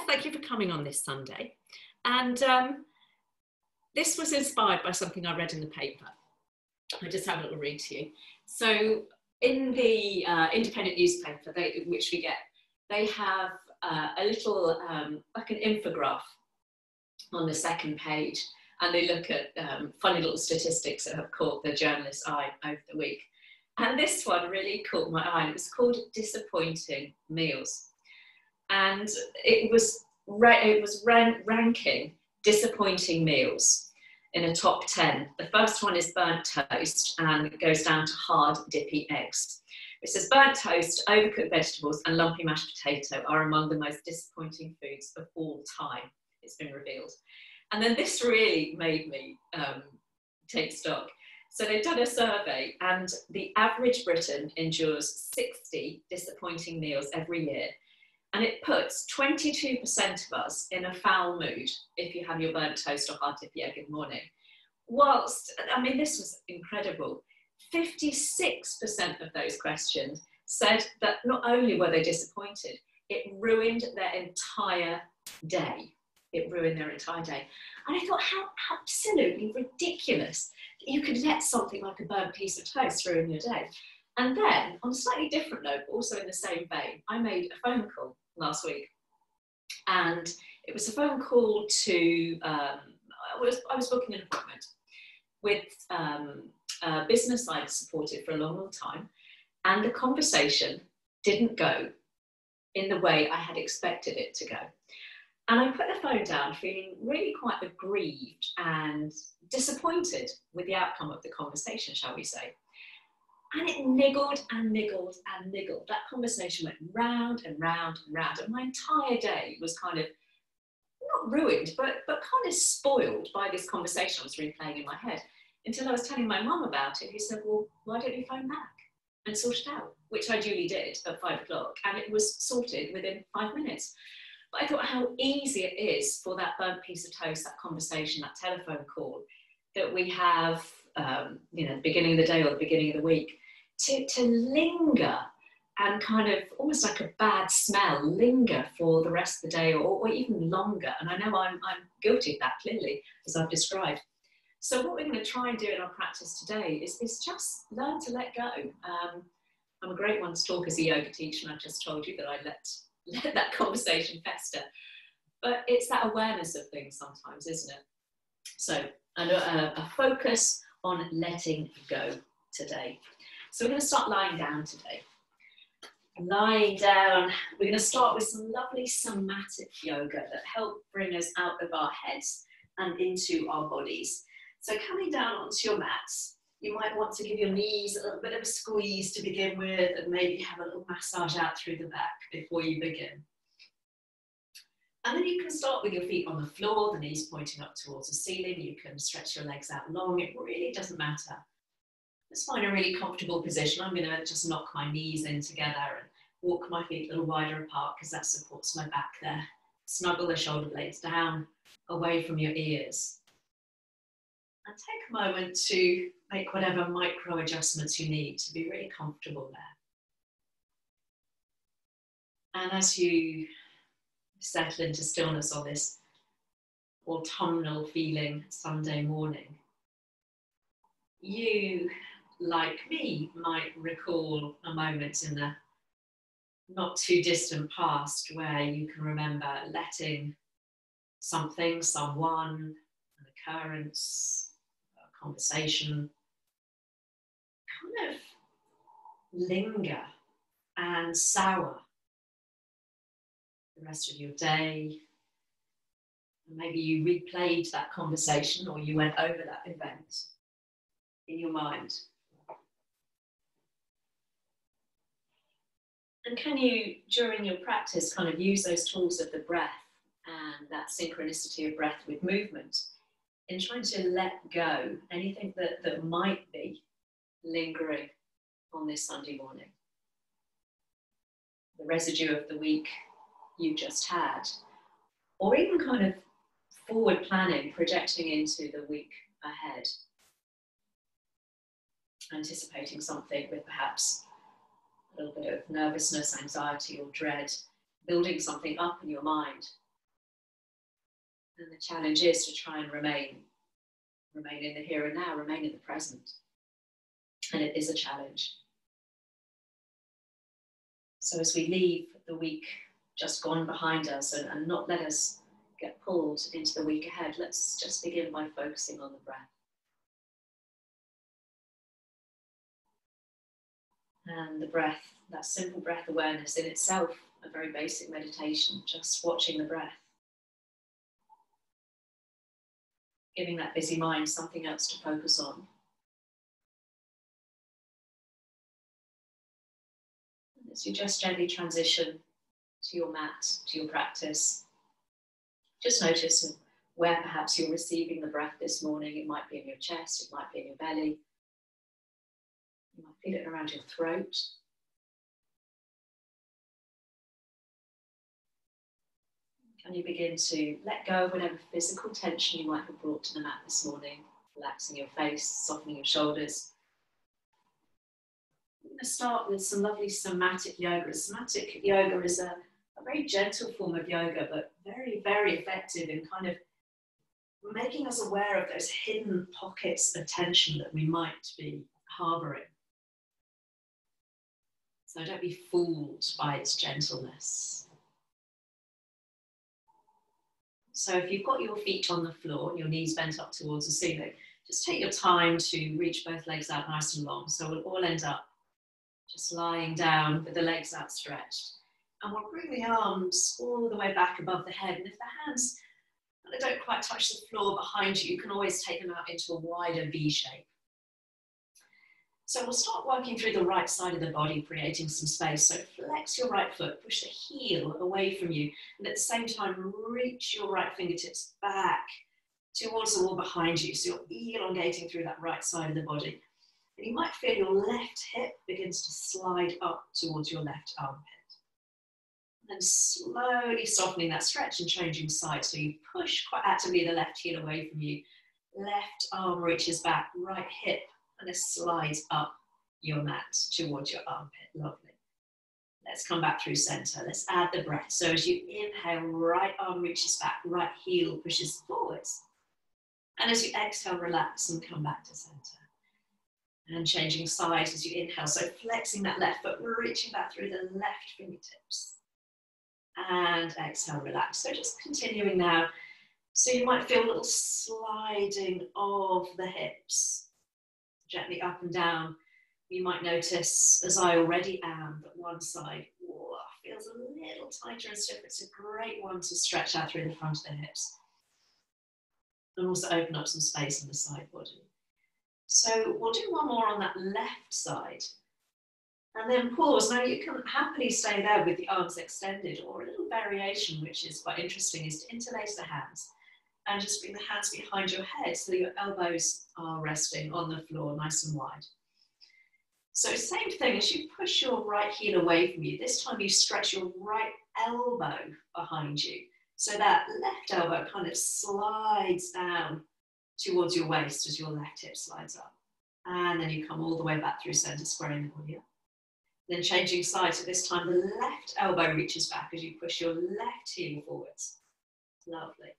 thank you for coming on this Sunday. And this was inspired by something I read in the paper. I just have a little read to you. So in the independent newspaper, which we get, they have a little, like an infograph on the second page, and they look at funny little statistics that have caught the journalist's eye over the week. And this one really caught my eye. It was called Disappointing Meals. And it was ranking disappointing meals in a top 10. The first one is burnt toast, and it goes down to hard, dippy eggs. It says burnt toast, overcooked vegetables, and lumpy mashed potato are among the most disappointing foods of all time, it's been revealed. And then this really made me take stock. So they've done a survey, and the average Briton endures 60 disappointing meals every year. And it puts 22% of us in a foul mood if you have your burnt toast or hard dippy egg in the morning. Whilst, I mean, this was incredible. 56% of those questioned said that not only were they disappointed, it ruined their entire day. It ruined their entire day. And I thought, how absolutely ridiculous that you could let something like a burnt piece of toast ruin your day. And then, on a slightly different note, but also in the same vein, I made a phone call last week. And it was a phone call to, I was booking an appointment with a business I'd supported for a long, long time. And the conversation didn't go in the way I had expected it to go. And I put the phone down feeling really quite aggrieved and disappointed with the outcome of the conversation, shall we say. And it niggled and niggled and niggled. That conversation went round and round and round. And my entire day was kind of, not ruined, but kind of spoiled by this conversation I was replaying in my head. Until I was telling my mum about it, who said, well, why don't you phone back and sort it out? Which I duly did at 5 o'clock. And it was sorted within 5 minutes. But I thought how easy it is for that burnt piece of toast, that conversation, that telephone call that we have, you know, the beginning of the day or the beginning of the week, to linger and kind of almost like a bad smell, linger for the rest of the day or even longer. And I know I'm guilty of that, clearly, as I've described. So what we're going to try and do in our practice today is just learn to let go. I'm a great one to talk as a yoga teacher, and I've just told you that I let that conversation fester. But it's that awareness of things sometimes, isn't it? So a focus on letting go today. So we're going to start lying down today. Lying down, we're going to start with some lovely somatic yoga that help bring us out of our heads and into our bodies. So coming down onto your mats, you might want to give your knees a little bit of a squeeze to begin with, and maybe have a little massage out through the back before you begin. And then you can start with your feet on the floor, the knees pointing up towards the ceiling. You can stretch your legs out long. It really doesn't matter. Let's find a really comfortable position. I'm going to just knock my knees in together and walk my feet a little wider apart because that supports my back there. Snuggle the shoulder blades down, away from your ears. And take a moment to make whatever micro adjustments you need to be really comfortable there. And as you settle into stillness on this autumnal feeling Sunday morning, you, like me, might recall a moment in the not too distant past where you can remember letting something, someone, an occurrence, a conversation kind of linger and sour the rest of your day. Maybe you replayed that conversation or you went over that event in your mind. And can you, during your practice, kind of use those tools of the breath and that synchronicity of breath with movement in trying to let go anything that might be lingering on this Sunday morning? The residue of the week you just had, or even kind of forward planning, projecting into the week ahead, anticipating something with perhaps a little bit of nervousness, anxiety or dread, building something up in your mind And the challenge is to try and remain in the here and now, remain in the present. And it is a challenge. So as we leave the week just gone behind us and not let us get pulled into the week ahead, let's just begin by focusing on the breath. And the breath, that simple breath awareness in itself, a very basic meditation, just watching the breath. Giving that busy mind something else to focus on. And as you just gently transition to your mat, to your practice, just notice where perhaps you're receiving the breath this morning. It might be in your chest, it might be in your belly. You might feel it around your throat. Can you begin to let go of whatever physical tension you might have brought to the mat this morning, relaxing your face, softening your shoulders. I'm going to start with some lovely somatic yoga. Somatic yoga is a very gentle form of yoga, but very, very effective in kind of making us aware of those hidden pockets of tension that we might be harboring. So don't be fooled by its gentleness. So if you've got your feet on the floor and your knees bent up towards the ceiling, just take your time to reach both legs out nice and long. So we'll all end up just lying down with the legs outstretched. And we'll bring the arms all the way back above the head. And if the hands don't quite touch the floor behind you, you can always take them out into a wider V shape. So we'll start working through the right side of the body, creating some space. So flex your right foot, push the heel away from you, and at the same time, reach your right fingertips back towards the wall behind you. So you're elongating through that right side of the body. And you might feel your left hip begins to slide up towards your left armpit. And then slowly softening that stretch and changing sides. So you push quite actively the left heel away from you. Left arm reaches back, right hip, and it slides up your mat towards your armpit. Lovely. Let's come back through center. Let's add the breath. So as you inhale, right arm reaches back, right heel pushes forwards. And as you exhale, relax and come back to center. And changing sides as you inhale. So flexing that left foot, reaching back through the left fingertips. And exhale, relax. So just continuing now. So you might feel a little sliding of the hips. Gently up and down. You might notice, as I already am, that one side feels a little tighter and stiff. It's a great one to stretch out through the front of the hips. And also open up some space in the side body. So we'll do one more on that left side. And then pause. Now you can happily stay there with the arms extended, or a little variation, which is quite interesting, is to interlace the hands. And just bring the hands behind your head so your elbows are resting on the floor nice and wide. So same thing, as you push your right heel away from you, this time you stretch your right elbow behind you. So that left elbow kind of slides down towards your waist as your left hip slides up. And then you come all the way back through center, squaring the body up. Then changing sides, so this time the left elbow reaches back as you push your left heel forwards. Lovely.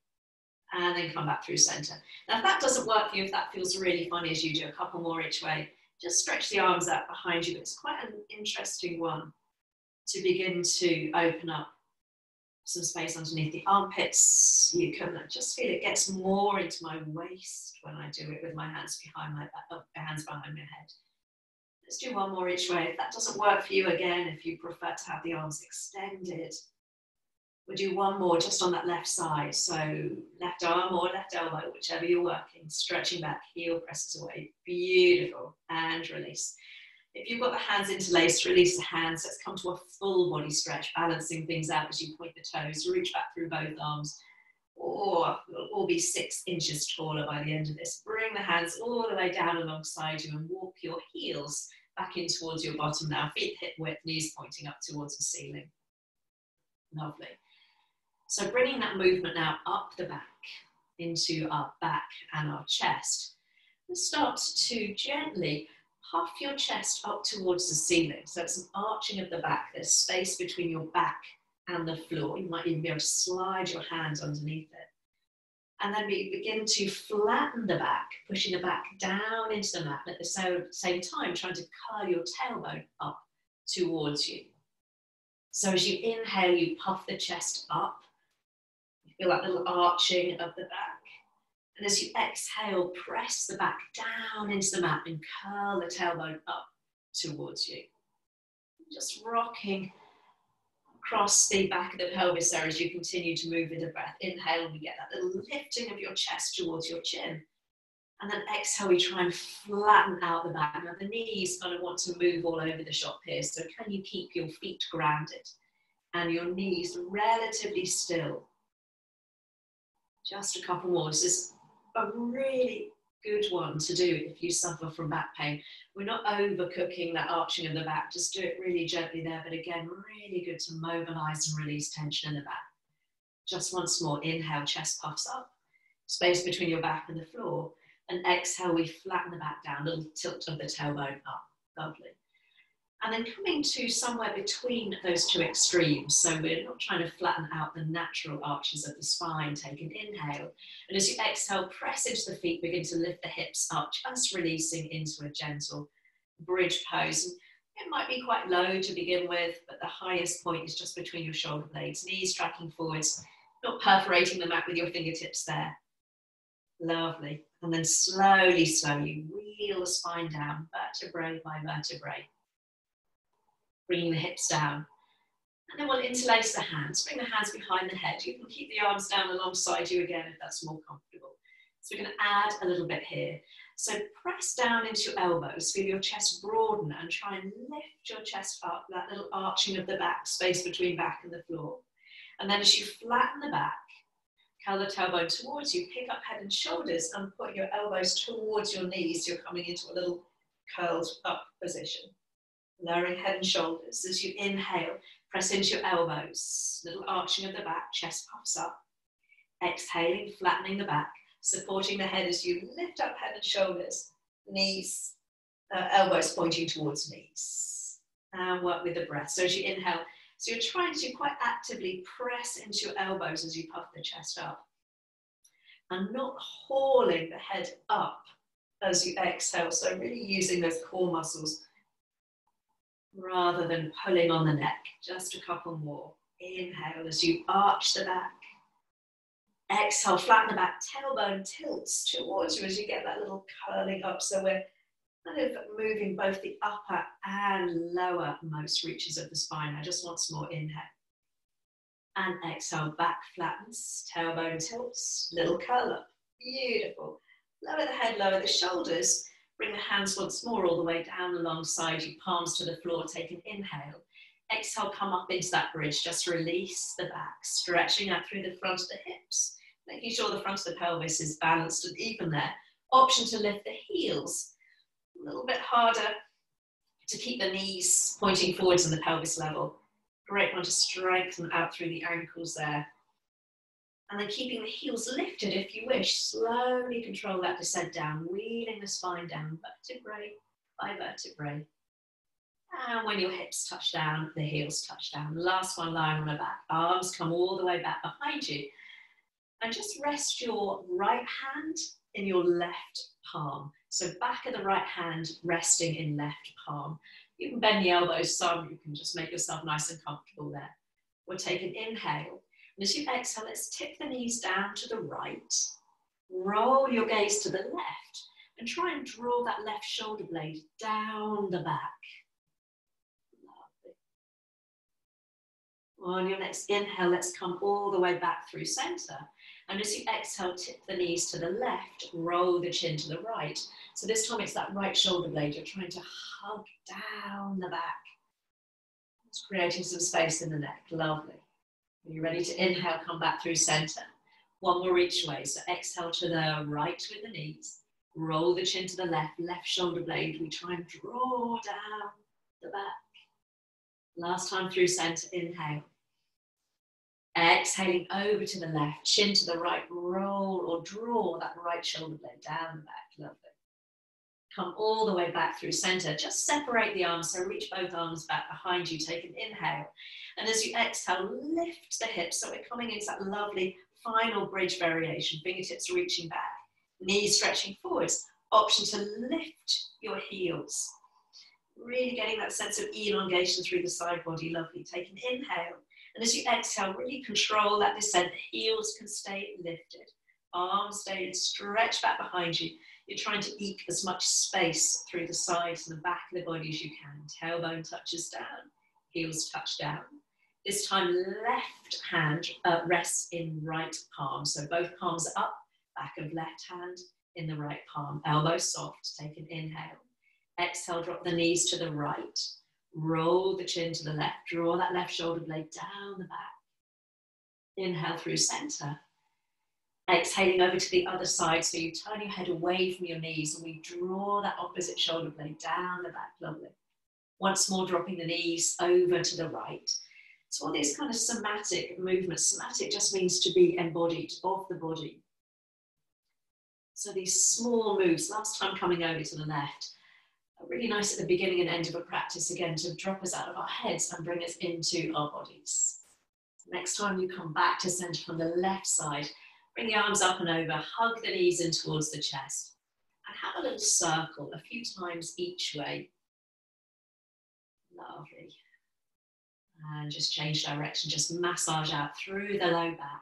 And then come back through center. Now if that doesn't work for you, if that feels really funny as you do a couple more each way, just stretch the arms out behind you. It's quite an interesting one to begin to open up some space underneath the armpits. You can just feel it gets more into my waist when I do it with my hands behind my back, hands behind my head. Let's do one more each way. If that doesn't work for you, again, if you prefer to have the arms extended, we'll do one more just on that left side. So left arm or left elbow, whichever you're working, stretching back, heel presses away. Beautiful. And release. If you've got the hands interlaced, release the hands. Let's come to a full body stretch, balancing things out as you point the toes. Reach back through both arms. Or we'll all be 6 inches taller by the end of this. Bring the hands all the way down alongside you and walk your heels back in towards your bottom now. Feet hip width, knees pointing up towards the ceiling. Lovely. So bringing that movement now up the back, into our back and our chest. And start to gently puff your chest up towards the ceiling. So it's an arching of the back. There's space between your back and the floor. You might even be able to slide your hands underneath it. And then we begin to flatten the back, pushing the back down into the mat, and at the same time trying to curl your tailbone up towards you. So as you inhale, you puff the chest up. You feel that little arching of the back. And as you exhale, press the back down into the mat and curl the tailbone up towards you. Just rocking across the back of the pelvis there as you continue to move with the breath. Inhale, and we get that little lifting of your chest towards your chin. And then exhale, we try and flatten out the back. Now the knees kind of want to move all over the shop here. So can you keep your feet grounded and your knees relatively still? Just a couple more. This is a really good one to do if you suffer from back pain. We're not overcooking that arching of the back. Just do it really gently there. But again, really good to mobilize and release tension in the back. Just once more. Inhale, chest puffs up. Space between your back and the floor. And exhale, we flatten the back down. A little tilt of the tailbone up. Lovely. And then coming to somewhere between those two extremes. So we're not trying to flatten out the natural arches of the spine. Take an inhale. And as you exhale, press into the feet, begin to lift the hips up, just releasing into a gentle bridge pose. And it might be quite low to begin with, but the highest point is just between your shoulder blades. Knees tracking forwards, not perforating the mat with your fingertips there. Lovely. And then slowly, slowly wheel the spine down, vertebrae by vertebrae. Bringing the hips down. And then we'll interlace the hands. Bring the hands behind the head. You can keep the arms down alongside you again if that's more comfortable. So we're going to add a little bit here. So press down into your elbows. Feel your chest broaden and try and lift your chest up. That little arching of the back, space between back and the floor. And then as you flatten the back, curl the tailbone towards you, pick up head and shoulders and put your elbows towards your knees. You're coming into a little curled up position. Lowering head and shoulders. As you inhale, press into your elbows. Little arching of the back, chest puffs up. Exhaling, flattening the back, supporting the head as you lift up head and shoulders. Knees, elbows pointing towards knees. And work with the breath. So as you inhale, so you're trying to quite actively press into your elbows as you puff the chest up. And not hauling the head up as you exhale. So really using those core muscles rather than pulling on the neck. Just a couple more. Inhale as you arch the back. Exhale, flatten the back. Tailbone tilts towards you as you get that little curling up. So we're kind of moving both the upper and lowermost reaches of the spine. Now just once more, inhale. And exhale, back flattens. Tailbone tilts. Little curl up. Beautiful. Lower the head, lower the shoulders. Bring the hands once more all the way down alongside you, palms to the floor. Take an inhale. Exhale, come up into that bridge. Just release the back, stretching out through the front of the hips, making sure the front of the pelvis is balanced and even there. Option to lift the heels. A little bit harder to keep the knees pointing forwards and the pelvis level. Great one to strengthen out through the ankles there. And then keeping the heels lifted if you wish. Slowly control that descent down, wheeling the spine down, vertebrae by vertebrae. And when your hips touch down, the heels touch down. Last one, lying on the back. Arms come all the way back behind you. And just rest your right hand in your left palm. So back of the right hand resting in left palm. You can bend the elbows some. You can just make yourself nice and comfortable there. We'll take an inhale. And as you exhale, let's tip the knees down to the right. Roll your gaze to the left and try and draw that left shoulder blade down the back. Lovely. On your next inhale, let's come all the way back through center. And as you exhale, tip the knees to the left, roll the chin to the right. So this time it's that right shoulder blade. You're trying to hug down the back. It's creating some space in the neck. Lovely. When you're ready to inhale, come back through center. One more each way. So exhale to the right with the knees. Roll the chin to the left, left shoulder blade. We try and draw down the back. Last time through center, inhale. Exhaling over to the left, chin to the right, roll or draw that right shoulder blade down the back. Lovely. Come all the way back through center. Just separate the arms, so reach both arms back behind you. Take an inhale. And as you exhale, lift the hips. So we're coming into that lovely final bridge variation. Fingertips reaching back, knees stretching forwards. Option to lift your heels. Really getting that sense of elongation through the side body. Lovely. Take an inhale. And as you exhale, really control that descent. The heels can stay lifted. Arms stay stretched back behind you. You're trying to eke as much space through the sides and the back of the body as you can. Tailbone touches down, heels touch down. This time, left hand rests in right palm. So both palms are up, back of left hand in the right palm. Elbow soft, take an inhale. Exhale, drop the knees to the right. Roll the chin to the left. Draw that left shoulder blade down the back. Inhale through center. Exhaling over to the other side, so you turn your head away from your knees and we draw that opposite shoulder blade down the back, lovely. Once more, dropping the knees over to the right. So all these kind of somatic movements, somatic just means to be embodied, of the body. So these small moves, last time coming over to the left, are really nice at the beginning and end of a practice, again, to drop us out of our heads and bring us into our bodies. Next time you come back to center from the left side, bring the arms up and over, hug the knees in towards the chest, and have a little circle a few times each way. Lovely. And just change direction, just massage out through the low back.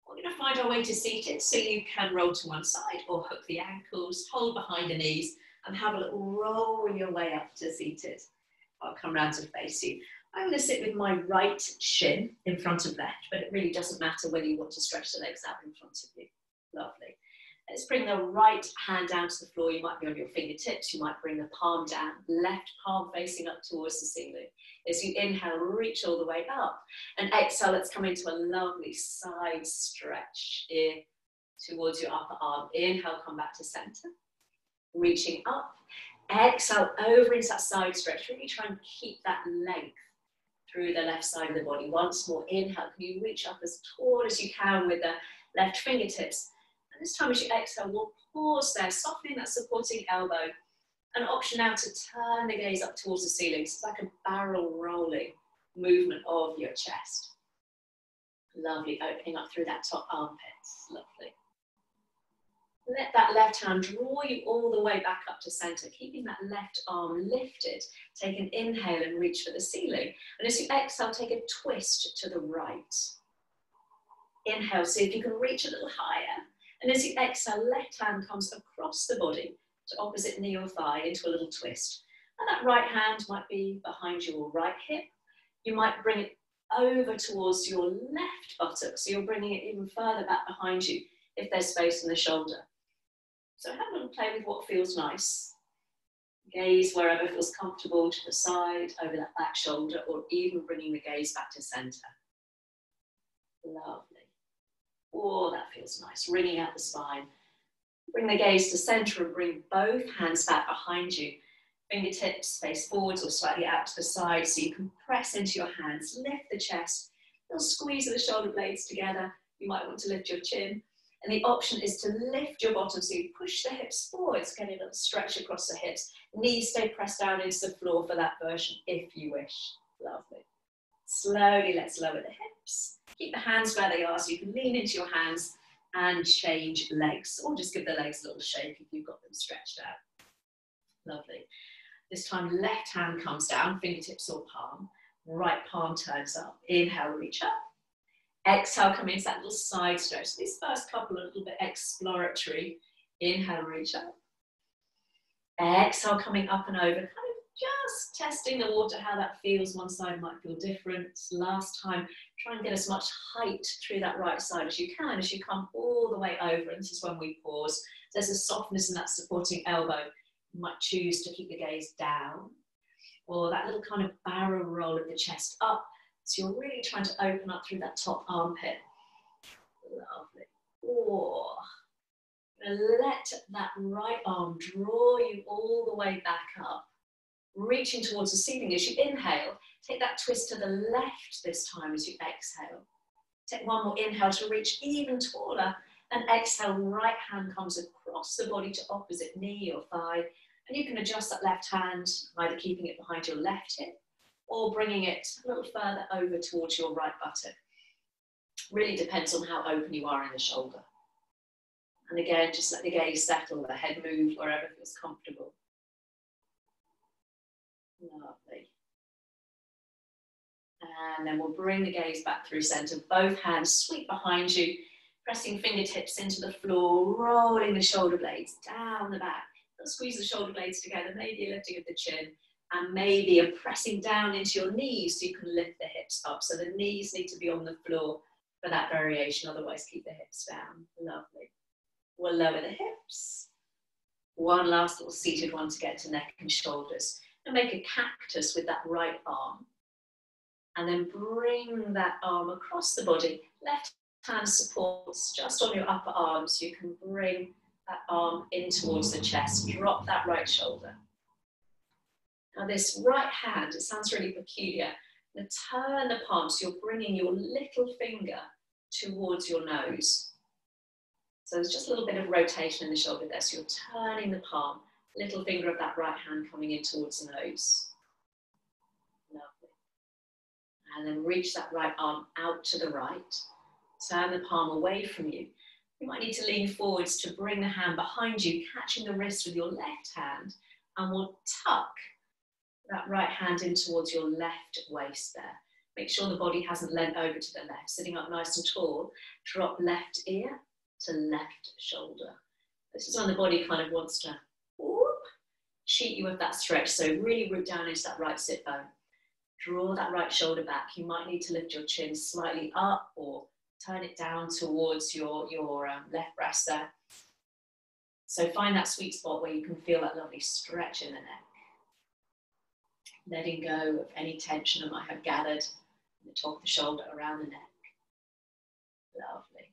We're going to find our way to seated, so you can roll to one side or hook the ankles, hold behind the knees, and have a little roll your way up to seated. I'll come round to face you. I'm going to sit with my right shin in front of left, but it really doesn't matter whether you want to stretch the legs out in front of you. Lovely. Let's bring the right hand down to the floor. You might be on your fingertips. You might bring the palm down, left palm facing up towards the ceiling. As you inhale, reach all the way up. And exhale, let's come into a lovely side stretch here towards your upper arm. Inhale, come back to center. Reaching up. Exhale, over into that side stretch. Really try and keep that length through the left side of the body. Once more, inhale. Can you reach up as tall as you can with the left fingertips? And this time as you exhale, we'll pause there, softening that supporting elbow. An option now to turn the gaze up towards the ceiling. So it's like a barrel rolling movement of your chest. Lovely, opening up through that top armpits. Lovely. Let that left hand draw you all the way back up to center, keeping that left arm lifted. Take an inhale and reach for the ceiling. And as you exhale, take a twist to the right. Inhale, see if you can reach a little higher. And as you exhale, left hand comes across the body to opposite knee or thigh into a little twist. And that right hand might be behind your right hip. You might bring it over towards your left buttock, so you're bringing it even further back behind you if there's space in the shoulder. So have a little play with what feels nice. Gaze wherever feels comfortable, to the side, over that back shoulder, or even bringing the gaze back to center. Lovely. Oh, that feels nice. Wringing out the spine. Bring the gaze to center and bring both hands back behind you. Fingertips face forwards or slightly out to the side, so you can press into your hands. Lift the chest. A little squeeze of the shoulder blades together. You might want to lift your chin. And the option is to lift your bottom, so you push the hips forwards, getting a little stretch across the hips. Knees stay pressed down into the floor for that version, if you wish. Lovely. Slowly, let's lower the hips. Keep the hands where they are, so you can lean into your hands and change legs, or just give the legs a little shake if you've got them stretched out. Lovely. This time, left hand comes down, fingertips or palm. Right palm turns up. Inhale, reach up. Exhale, come into that little side stretch. So these first couple are a little bit exploratory. Inhale, reach up. Exhale, coming up and over. Kind of just testing the water, how that feels. One side might feel different. Last time, try and get as much height through that right side as you can as you come all the way over. And this is when we pause. There's a softness in that supporting elbow. You might choose to keep the gaze down, or that little kind of barrel roll of the chest up. So you're really trying to open up through that top armpit. Lovely. Oh. Let that right arm draw you all the way back up, reaching towards the ceiling as you inhale. Take that twist to the left this time as you exhale. Take one more inhale to reach even taller And exhale, right hand comes across the body to opposite knee or thigh. And you can adjust that left hand, either keeping it behind your left hip or bringing it a little further over towards your right buttock. Really depends on how open you are in the shoulder. And again, just let the gaze settle, the head move wherever feels comfortable. Lovely. And then we'll bring the gaze back through center. Both hands sweep behind you, pressing fingertips into the floor, rolling the shoulder blades down the back. Squeeze the shoulder blades together, maybe a lifting of the chin, and maybe a pressing down into your knees so you can lift the hips up. So the knees need to be on the floor for that variation, otherwise keep the hips down. Lovely. We'll lower the hips. One last little seated one to get to neck and shoulders. And make a cactus with that right arm. And then bring that arm across the body. Left hand supports just on your upper arm, so you can bring that arm in towards the chest. Drop that right shoulder. Now this right hand, it sounds really peculiar. Now turn the palm, so you're bringing your little finger towards your nose. So there's just a little bit of rotation in the shoulder there. So you're turning the palm, little finger of that right hand coming in towards the nose. Lovely. And then reach that right arm out to the right. Turn the palm away from you. You might need to lean forwards to bring the hand behind you, catching the wrist with your left hand, and we'll tuck that right hand in towards your left waist there. Make sure the body hasn't leant over to the left. Sitting up nice and tall, drop left ear to left shoulder. This is when the body kind of wants to whoop, cheat you with that stretch. So really root down into that right sit bone. Draw that right shoulder back. You might need to lift your chin slightly up or turn it down towards your left breast there. So find that sweet spot where you can feel that lovely stretch in the neck. Letting go of any tension that might have gathered in the top of the shoulder around the neck. Lovely.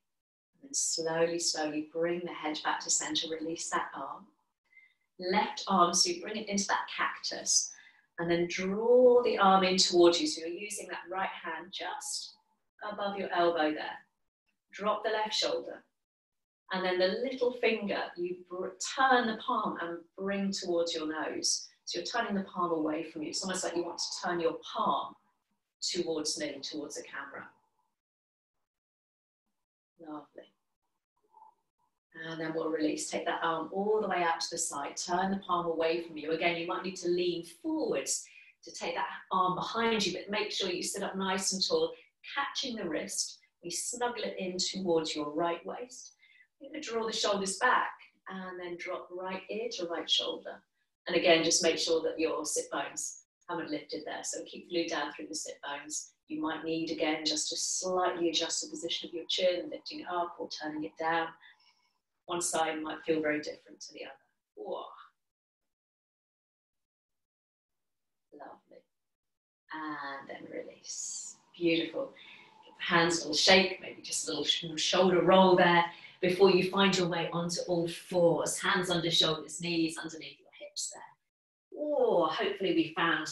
And then slowly, slowly bring the head back to center. Release that arm. Left arm, so you bring it into that cactus. And then draw the arm in towards you. So you're using that right hand just above your elbow there. Drop the left shoulder. And then the little finger, you turn the palm and bring towards your nose. So you're turning the palm away from you. It's almost like you want to turn your palm towards me, towards the camera. Lovely. And then we'll release. Take that arm all the way out to the side. Turn the palm away from you. Again, you might need to lean forwards to take that arm behind you, but make sure you sit up nice and tall, catching the wrist. We snuggle it in towards your right waist. You're going to draw the shoulders back and then drop right ear to right shoulder. And again, just make sure that your sit bones haven't lifted there. So keep glue down through the sit bones. You might need, again, just to slightly adjust the position of your chin, lifting it up or turning it down. One side might feel very different to the other. Whoa. Lovely. And then release. Beautiful. Hands a little shake, maybe just a little shoulder roll there before you find your way onto all fours. Hands under shoulders, knees underneath your hips there. Oh, hopefully we found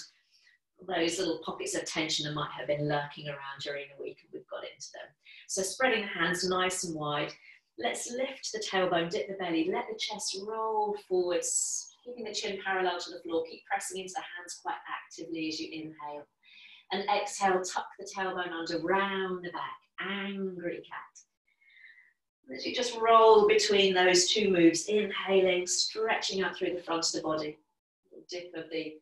those little pockets of tension that might have been lurking around during the week and we've got into them. So spreading the hands nice and wide. Let's lift the tailbone, dip the belly, let the chest roll forwards, keeping the chin parallel to the floor. Keep pressing into the hands quite actively as you inhale. And exhale, tuck the tailbone under, round the back, angry cat. As you just roll between those two moves, inhaling, stretching up through the front of the body. Dip of the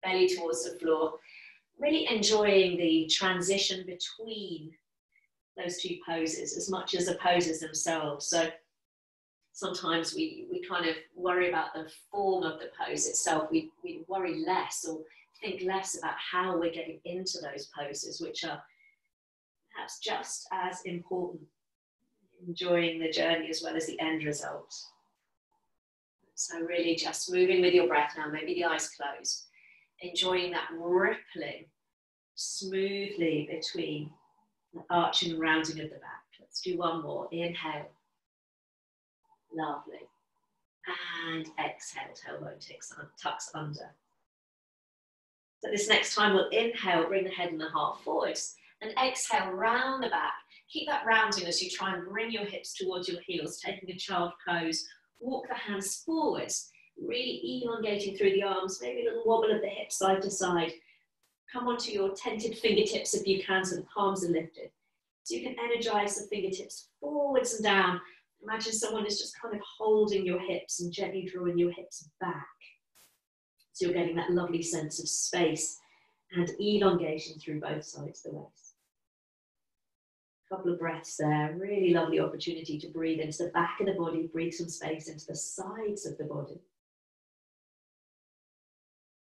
belly towards the floor. Really enjoying the transition between those two poses as much as the poses themselves. So sometimes we kind of worry about the form of the pose itself. We worry less or think less about how we're getting into those poses, which are perhaps just as important. Enjoying the journey as well as the end result. So really just moving with your breath now, maybe the eyes closed. Enjoying that rippling smoothly between the arching and rounding of the back. Let's do one more. Inhale. Lovely. And exhale, tailbone tucks under. So this next time we'll inhale, bring the head and the heart forwards. And exhale, round the back. Keep that rounding as you try and bring your hips towards your heels, taking a child pose. Walk the hands forwards, really elongating through the arms, maybe a little wobble of the hips side to side. Come onto your tented fingertips if you can, so the palms are lifted. So you can energize the fingertips forwards and down. Imagine someone is just kind of holding your hips and gently drawing your hips back. So you're getting that lovely sense of space and elongation through both sides of the waist. Couple of breaths there, really lovely opportunity to breathe into the back of the body, breathe some space into the sides of the body.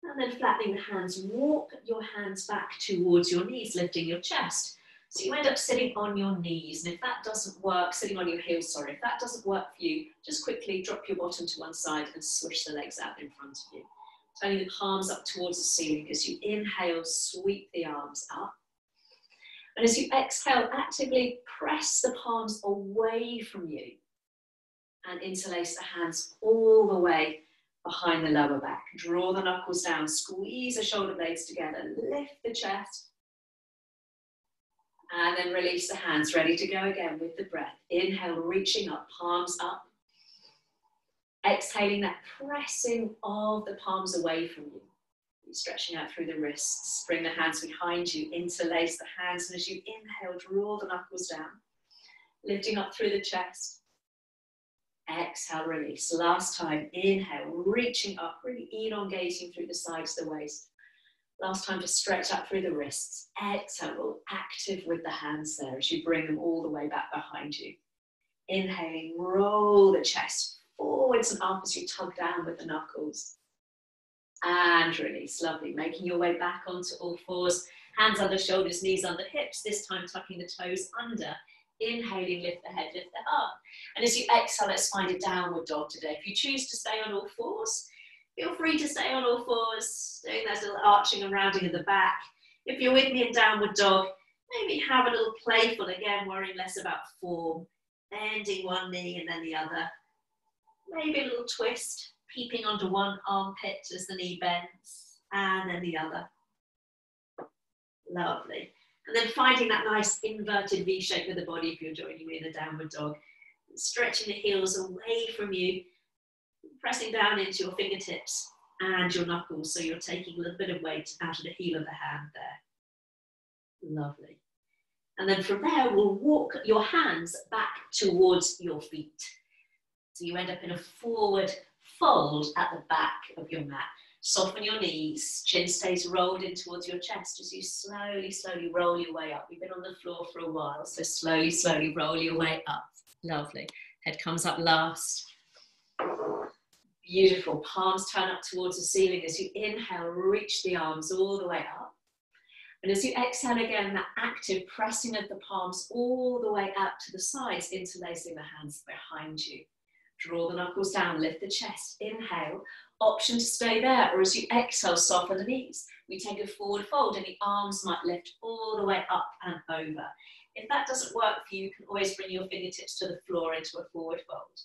And then flattening the hands, walk your hands back towards your knees, lifting your chest. So you end up sitting on your knees, and if that doesn't work, sitting on your heels, sorry, if that doesn't work for you, just quickly drop your bottom to one side and swish the legs out in front of you. Turning the palms up towards the ceiling. As you inhale, sweep the arms up. And as you exhale, actively press the palms away from you and interlace the hands all the way behind the lower back. Draw the knuckles down, squeeze the shoulder blades together, lift the chest, and then release the hands, ready to go again with the breath. Inhale, reaching up, palms up. Exhaling that pressing of the palms away from you. Stretching out through the wrists, bring the hands behind you, interlace the hands, and as you inhale, draw the knuckles down, lifting up through the chest. Exhale, release. Last time, inhale, reaching up, really elongating through the sides of the waist. Last time to stretch out through the wrists. Exhale, active with the hands there as you bring them all the way back behind you. Inhaling, roll the chest forwards and up as you tug down with the knuckles. And release, lovely. Making your way back onto all fours. Hands under shoulders, knees under hips. This time tucking the toes under. Inhaling, lift the head, lift the heart. And as you exhale, let's find a downward dog today. If you choose to stay on all fours, feel free to stay on all fours, doing that little arching and rounding of the back. If you're with me in downward dog, maybe have a little playful, again, worrying less about form. Bending one knee and then the other. Maybe a little twist. Peeping onto one armpit as the knee bends, and then the other. Lovely. And then finding that nice inverted V shape of the body if you're joining me in a downward dog. Stretching the heels away from you, pressing down into your fingertips and your knuckles, so you're taking a little bit of weight out of the heel of the hand there. Lovely. And then from there, we'll walk your hands back towards your feet. So you end up in a forward fold at the back of your mat. Soften your knees, chin stays rolled in towards your chest as you slowly roll your way up. You've been on the floor for a while, so slowly roll your way up. Lovely. Head comes up last. Beautiful. Palms turn up towards the ceiling as you inhale, reach the arms all the way up. And as you exhale again, that active pressing of the palms all the way out to the sides, interlacing the hands behind you. Draw the knuckles down, lift the chest, inhale. Option to stay there, or as you exhale, soften the knees. We take a forward fold and the arms might lift all the way up and over. If that doesn't work for you, you can always bring your fingertips to the floor into a forward fold.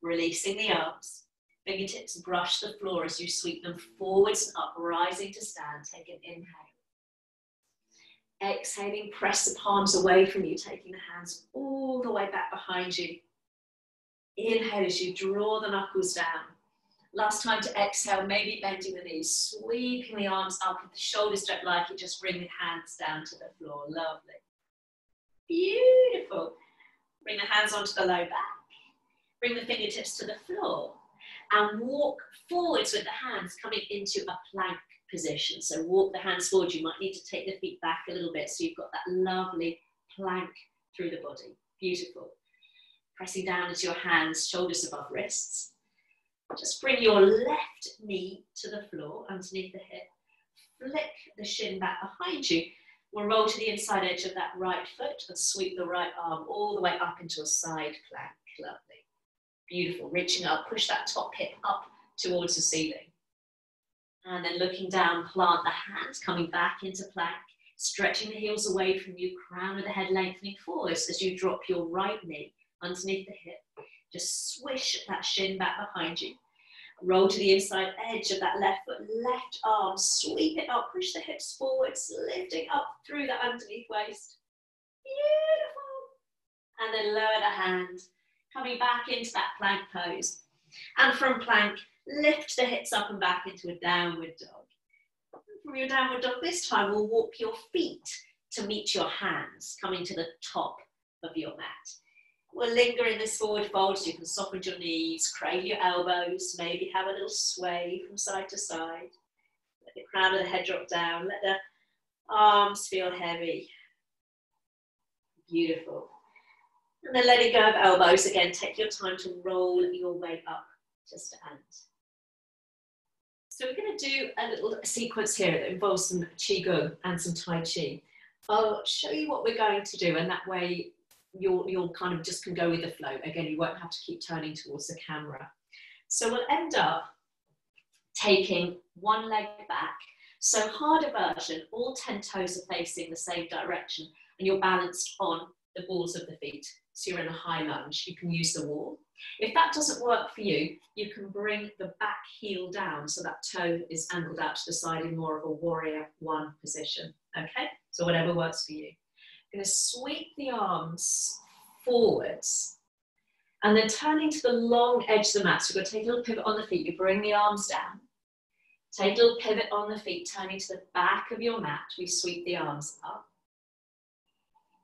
Releasing the arms. Fingertips brush the floor as you sweep them forwards and up, rising to stand. Take an inhale. Exhaling, press the palms away from you, taking the hands all the way back behind you. Inhale as you draw the knuckles down. Last time to exhale, maybe bending the knees, sweeping the arms up. If the shoulders don't like it, just bring the hands down to the floor. Lovely. Beautiful. Bring the hands onto the low back. Bring the fingertips to the floor. And walk forwards with the hands coming into a plank position. So walk the hands forward. You might need to take the feet back a little bit so you've got that lovely plank through the body. Beautiful. Pressing down into your hands, shoulders above wrists. Just bring your left knee to the floor underneath the hip. Flick the shin back behind you. We'll roll to the inside edge of that right foot and sweep the right arm all the way up into a side plank. Lovely. Beautiful. Reaching up, push that top hip up towards the ceiling. And then looking down, plant the hands, coming back into plank. Stretching the heels away from you, crown of the head lengthening forwards as you drop your right knee underneath the hip. Just swish that shin back behind you. Roll to the inside edge of that left foot, left arm, sweep it up, push the hips forwards, lifting up through the underneath waist. Beautiful. then lower the hand, coming back into that plank pose. And from plank, lift the hips up and back into a downward dog. From your downward dog this time, we'll walk your feet to meet your hands, coming to the top of your mat. We'll linger in this forward fold so you can soften your knees, cradle your elbows, maybe have a little sway from side to side. Let the crown of the head drop down, let the arms feel heavy. Beautiful. And then letting go of elbows again, take your time to roll your way up to stand. So we're going to do a little sequence here that involves some Qigong and some Tai Chi. I'll show you what we're going to do, and that way you'll kind of just can go with the flow. Again, you won't have to keep turning towards the camera. So we'll end up taking one leg back. So harder version, all 10 toes are facing the same direction and you're balanced on the balls of the feet. So you're in a high lunge, you can use the wall. If that doesn't work for you, you can bring the back heel down so that toe is angled out to the side in more of a warrior one position. Okay, so whatever works for you. You're going to sweep the arms forwards and then turning to the long edge of the mat. So you're going to take a little pivot on the feet, you bring the arms down. Take a little pivot on the feet, turning to the back of your mat, we sweep the arms up.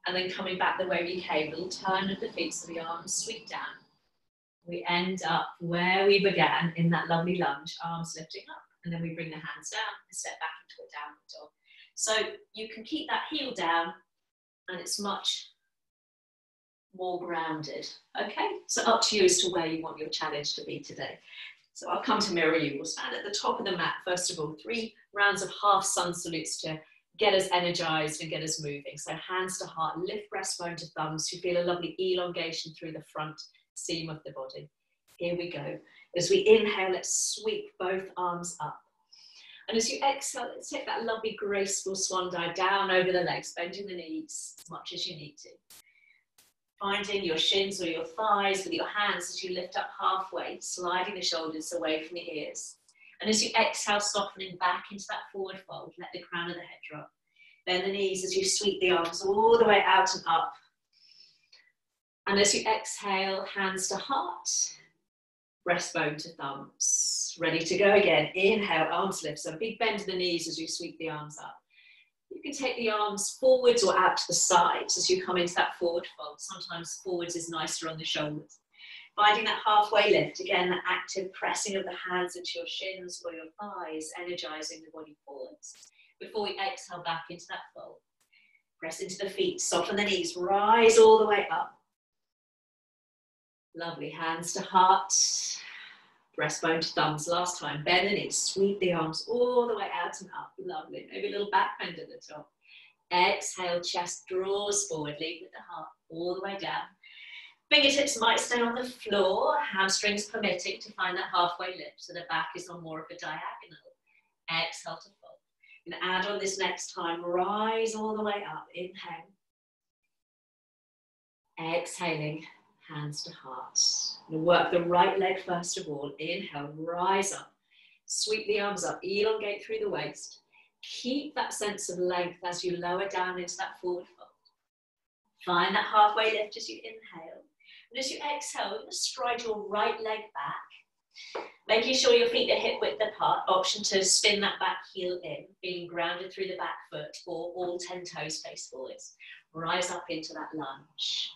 And then coming back the way we came, a little turn of the feet so the arms sweep down. We end up where we began in that lovely lunge, arms lifting up, and then we bring the hands down and step back into a downward dog. So you can keep that heel down and it's much more grounded. Okay, so up to you as to where you want your challenge to be today. So I'll come to mirror you. We'll stand at the top of the mat, first of all, 3 rounds of half sun salutes to get us energized and get us moving. So hands to heart, lift breastbone to thumbs. You feel a lovely elongation through the front seam of the body. Here we go. As we inhale, let's sweep both arms up. And as you exhale, let's take that lovely graceful swan dive down over the legs, bending the knees as much as you need to. Finding your shins or your thighs with your hands as you lift up halfway, sliding the shoulders away from the ears. And as you exhale, softening back into that forward fold, let the crown of the head drop. Bend the knees as you sweep the arms all the way out and up. And as you exhale, hands to heart, breastbone to thumbs. Ready to go again. Inhale, arms lift. So a big bend to the knees as you sweep the arms up. You can take the arms forwards or out to the sides as you come into that forward fold. Sometimes forwards is nicer on the shoulders. Finding that halfway lift, again, that active pressing of the hands into your shins or your thighs, energizing the body forwards. Before we exhale back into that fold. Press into the feet, soften the knees, rise all the way up. Lovely, hands to heart, breastbone to thumbs. Last time, bend the knees, sweep the arms all the way out and up. Lovely, maybe a little back bend at the top. Exhale, chest draws forward, lead with the heart all the way down. Fingertips might stay on the floor, hamstrings permitting to find that halfway lift so the back is on more of a diagonal. Exhale to fold. And add on this next time, rise all the way up. Inhale. Exhaling, hands to heart. We'll work the right leg first of all. Inhale, rise up. Sweep the arms up, elongate through the waist. Keep that sense of length as you lower down into that forward fold. Find that halfway lift as you inhale. And as you exhale, you're going to stride your right leg back, making sure your feet are hip width apart. Option to spin that back heel in, being grounded through the back foot, or all 10 toes face forwards. Rise up into that lunge.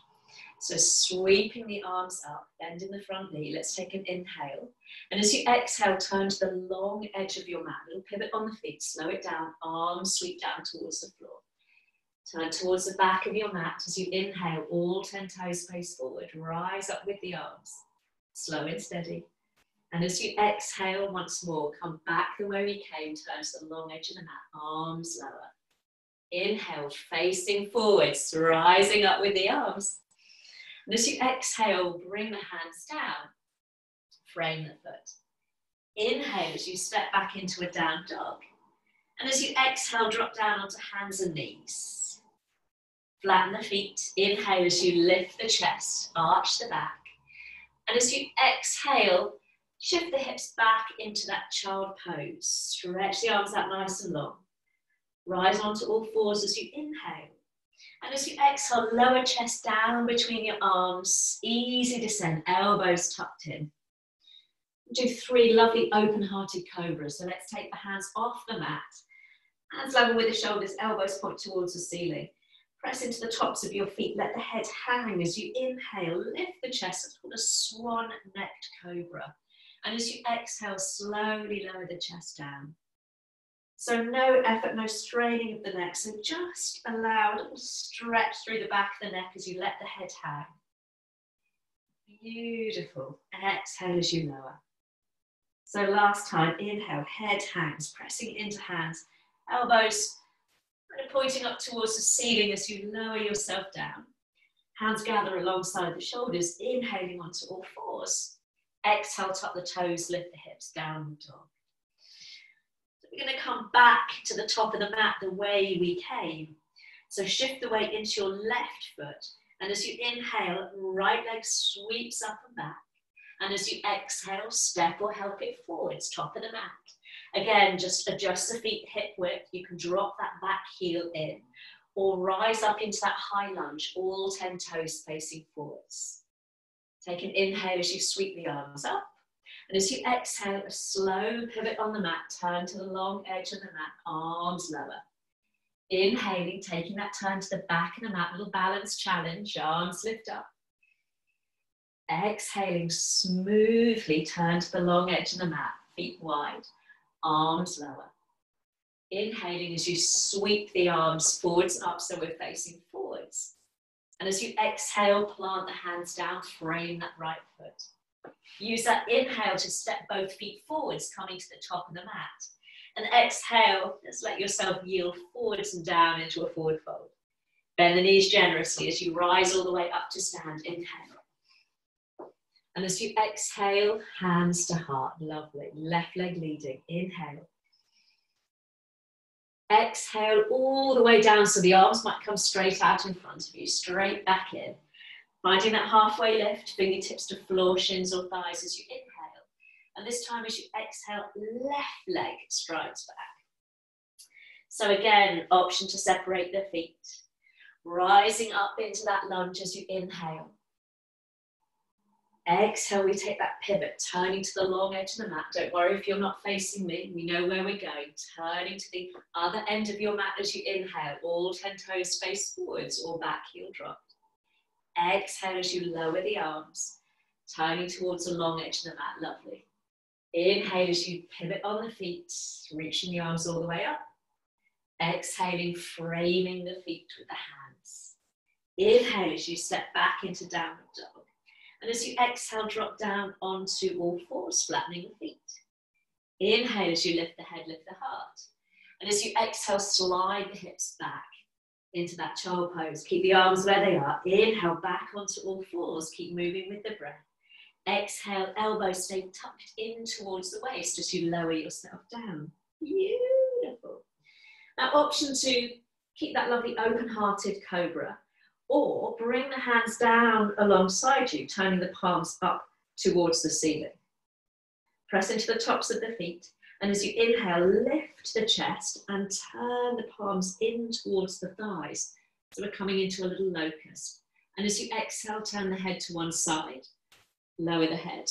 So sweeping the arms up, bending the front knee. Let's take an inhale. And as you exhale, turn to the long edge of your mat. Little pivot on the feet, slow it down, arms sweep down towards the floor. Turn towards the back of your mat as you inhale, all 10 toes face forward. Rise up with the arms, slow and steady. And as you exhale once more, come back the way we came, turn to the long edge of the mat, arms lower. Inhale, facing forwards, rising up with the arms. And as you exhale, bring the hands down, frame the foot. Inhale as you step back into a down dog. And as you exhale, drop down onto hands and knees. Flatten the feet. Inhale as you lift the chest, arch the back. And as you exhale, shift the hips back into that child pose. Stretch the arms out nice and long. Rise onto all fours as you inhale. And as you exhale, lower chest down between your arms, easy descent, elbows tucked in. Do 3 lovely open-hearted cobras. So let's take the hands off the mat. Hands level with the shoulders, elbows point towards the ceiling. Press into the tops of your feet, let the head hang as you inhale, lift the chest, it's called a swan-necked cobra. And as you exhale, slowly lower the chest down. So no effort, no straining of the neck, so just allow a little stretch through the back of the neck as you let the head hang. Beautiful. Exhale as you lower. So last time, inhale, head hangs, pressing into hands, elbows pointing up towards the ceiling as you lower yourself down. Hands gather alongside the shoulders, inhaling onto all fours. Exhale, tuck the toes, lift the hips, downward dog. So we're going to come back to the top of the mat the way we came. So shift the weight into your left foot, and as you inhale, right leg sweeps up and back. And as you exhale, step or help it forwards, top of the mat. Again, just adjust the feet hip width. You can drop that back heel in or rise up into that high lunge, all 10 toes facing forwards. Take an inhale as you sweep the arms up. And as you exhale, a slow pivot on the mat, turn to the long edge of the mat, arms lower. Inhaling, taking that turn to the back of the mat, little balance challenge, arms lift up. Exhaling, smoothly turn to the long edge of the mat, feet wide, arms lower. Inhaling as you sweep the arms forwards and up, so we're facing forwards. And as you exhale, plant the hands down, frame that right foot. Use that inhale to step both feet forwards, coming to the top of the mat. And exhale, just let yourself yield forwards and down into a forward fold. Bend the knees generously as you rise all the way up to stand, inhale. And as you exhale, hands to heart, lovely. Left leg leading, inhale. Exhale all the way down so the arms might come straight out in front of you, straight back in. Finding that halfway lift, fingertips to floor, shins or thighs as you inhale. And this time as you exhale, left leg strides back. So again, option to separate the feet. Rising up into that lunge as you inhale. Exhale, we take that pivot, turning to the long edge of the mat. Don't worry if you're not facing me, we know where we're going. Turning to the other end of your mat as you inhale, all 10 toes face forwards or back heel dropped. Exhale as you lower the arms, turning towards the long edge of the mat, lovely. Inhale as you pivot on the feet, reaching the arms all the way up. Exhaling, framing the feet with the hands. Inhale as you step back into downward dog. And as you exhale, drop down onto all fours, flattening the feet. Inhale as you lift the head, lift the heart. And as you exhale, slide the hips back into that child pose. Keep the arms where they are. Inhale, back onto all fours. Keep moving with the breath. Exhale, elbows stay tucked in towards the waist as you lower yourself down. Beautiful. Now, option to keep that lovely open-hearted cobra, or bring the hands down alongside you, turning the palms up towards the ceiling. Press into the tops of the feet, and as you inhale, lift the chest and turn the palms in towards the thighs. So we're coming into a little locust. And as you exhale, turn the head to one side, lower the head,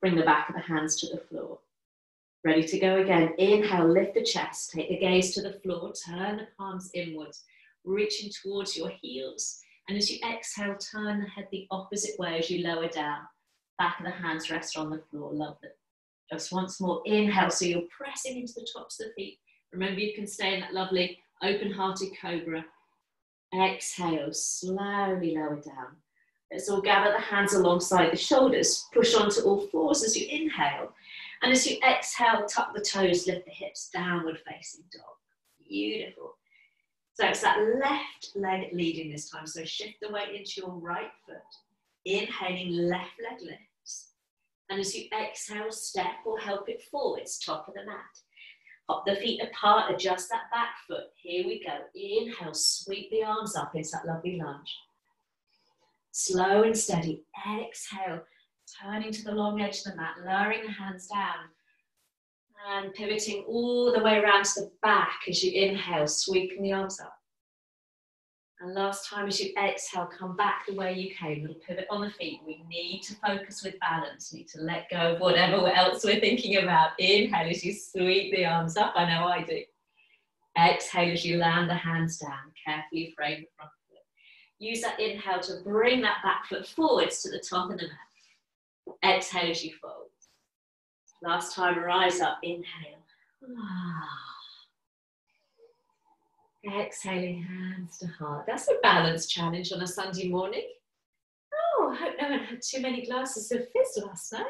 bring the back of the hands to the floor. Ready to go again. Inhale, lift the chest, take the gaze to the floor, turn the palms inwards, reaching towards your heels. And as you exhale, turn the head the opposite way as you lower down. Back of the hands rest on the floor. Lovely. Just once more. Inhale, so you're pressing into the tops of the feet. Remember, you can stay in that lovely open-hearted cobra. Exhale, slowly lower down. Let's all gather the hands alongside the shoulders. Push onto all fours as you inhale. And as you exhale, tuck the toes, lift the hips, downward facing dog. Beautiful. So it's that left leg leading this time. So shift the weight into your right foot. Inhaling, left leg lifts. And as you exhale, step or help it forwards, top of the mat. Hop the feet apart, adjust that back foot. Here we go. Inhale, sweep the arms up into that lovely lunge. Slow and steady. Exhale, turning to the long edge of the mat, lowering the hands down. And pivoting all the way around to the back as you inhale, sweeping the arms up. And last time, as you exhale, come back the way you came. Little pivot on the feet. We need to focus with balance. We need to let go of whatever else we're thinking about. Inhale as you sweep the arms up. I know I do. Exhale as you land the hands down. Carefully frame the front foot. Use that inhale to bring that back foot forwards to the top of the mat. Exhale as you fold. Last time, rise up. Inhale. Exhaling, hands to heart. That's a balance challenge on a Sunday morning. Oh, I hope no one had too many glasses of fizz last night.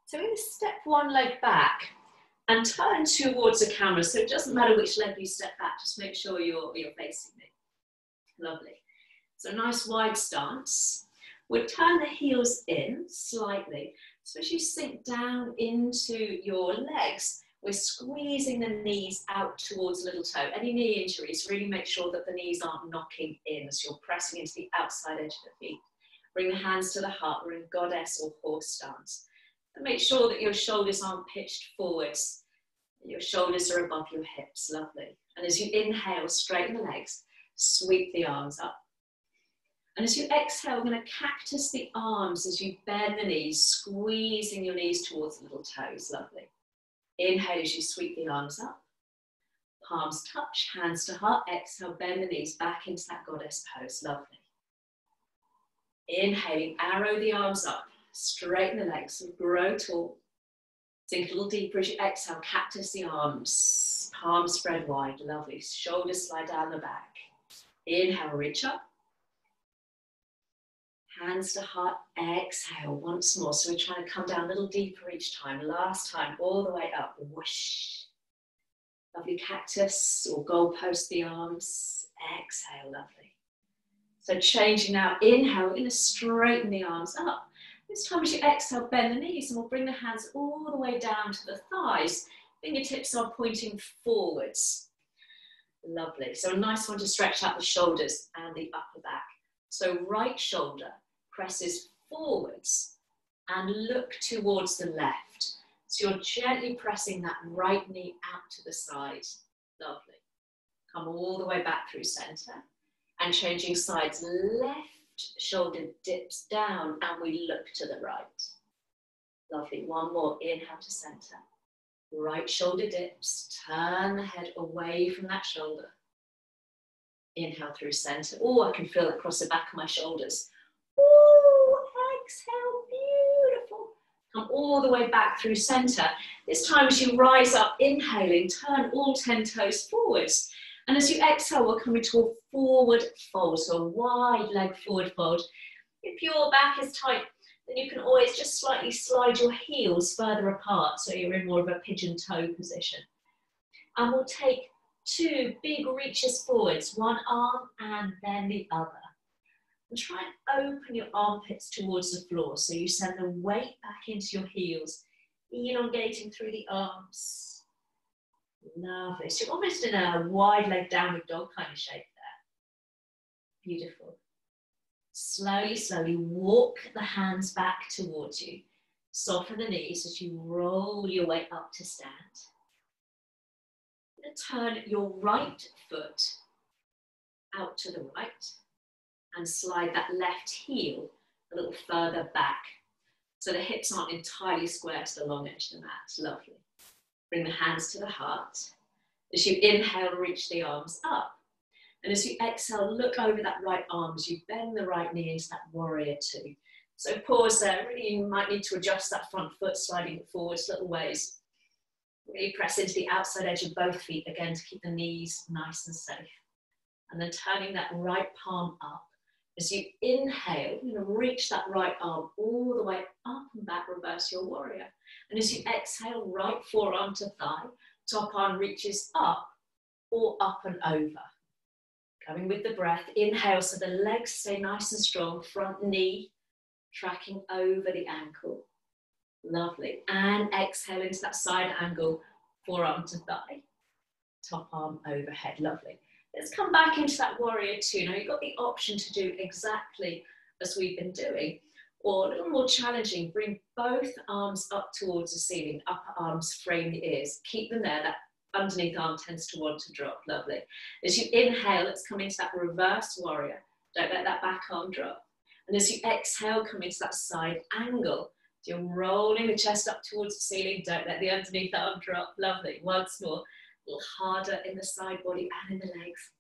So we're going to step one leg back and turn towards the camera. So it doesn't matter which leg you step back, just make sure you're facing me. Lovely. So nice wide stance. We'll turn the heels in slightly. So as you sink down into your legs, we're squeezing the knees out towards little toe. Any knee injuries, really make sure that the knees aren't knocking in as you're pressing into the outside edge of the feet. Bring the hands to the heart. We're in goddess or horse stance. And make sure that your shoulders aren't pitched forwards. Your shoulders are above your hips. Lovely. And as you inhale, straighten the legs, sweep the arms up. And as you exhale, we're going to cactus the arms as you bend the knees, squeezing your knees towards the little toes. Lovely. Inhale as you sweep the arms up. Palms touch, hands to heart. Exhale, bend the knees back into that goddess pose. Lovely. Inhaling, arrow the arms up. Straighten the legs and grow tall. Sink a little deeper as you exhale. Cactus the arms. Palms spread wide. Lovely. Shoulders slide down the back. Inhale, reach up. Hands to heart, exhale once more. So we're trying to come down a little deeper each time. Last time, all the way up, whoosh. Lovely cactus or goalpost the arms. Exhale, lovely. So changing now, inhale, we're going to straighten the arms up. This time as you exhale, bend the knees and we'll bring the hands all the way down to the thighs. Fingertips are pointing forwards. Lovely. So a nice one to stretch out the shoulders and the upper back. So right shoulder presses forwards and look towards the left. So you're gently pressing that right knee out to the side. Lovely. Come all the way back through center and changing sides. Left shoulder dips down and we look to the right. Lovely. One more. Inhale to center. Right shoulder dips. Turn the head away from that shoulder. Inhale through center. Oh, I can feel it across the back of my shoulders. Oh, exhale, beautiful. Come all the way back through center. This time as you rise up, inhaling, turn all 10 toes forwards. And as you exhale, we're coming to a forward fold. So a wide leg forward fold. If your back is tight, then you can always just slightly slide your heels further apart. So you're in more of a pigeon toe position. And we'll take 2 big reaches forwards, one arm and then the other. And try and open your armpits towards the floor. So you send the weight back into your heels, elongating through the arms. Lovely. So you're almost in a wide leg downward dog kind of shape there. Beautiful. Slowly, slowly walk the hands back towards you. Soften the knees as you roll your way up to stand. Turn your right foot out to the right and slide that left heel a little further back so the hips aren't entirely square to the long edge of the mat. Lovely. Bring the hands to the heart. As you inhale, reach the arms up. And as you exhale, look over that right arm as you bend the right knee into that warrior two. So pause there. Really, you might need to adjust that front foot, sliding it forwards little ways. Really press into the outside edge of both feet again to keep the knees nice and safe. And then turning that right palm up. As you inhale, you're going to reach that right arm all the way up and back, reverse your warrior. And as you exhale, right forearm to thigh, top arm reaches up or up and over. Going with the breath, inhale so the legs stay nice and strong, front knee tracking over the ankle. Lovely. And exhale into that side angle, forearm to thigh, top arm overhead. Lovely. Let's come back into that warrior two. Now you've got the option to do exactly as we've been doing, or a little more challenging, bring both arms up towards the ceiling, upper arms frame the ears. Keep them there, that underneath arm tends to want to drop. Lovely. As you inhale, let's come into that reverse warrior. Don't let that back arm drop. And as you exhale, come into that side angle. You're rolling the chest up towards the ceiling. Don't let the underneath arm drop. Lovely. Once more. A little harder in the side body and in the legs.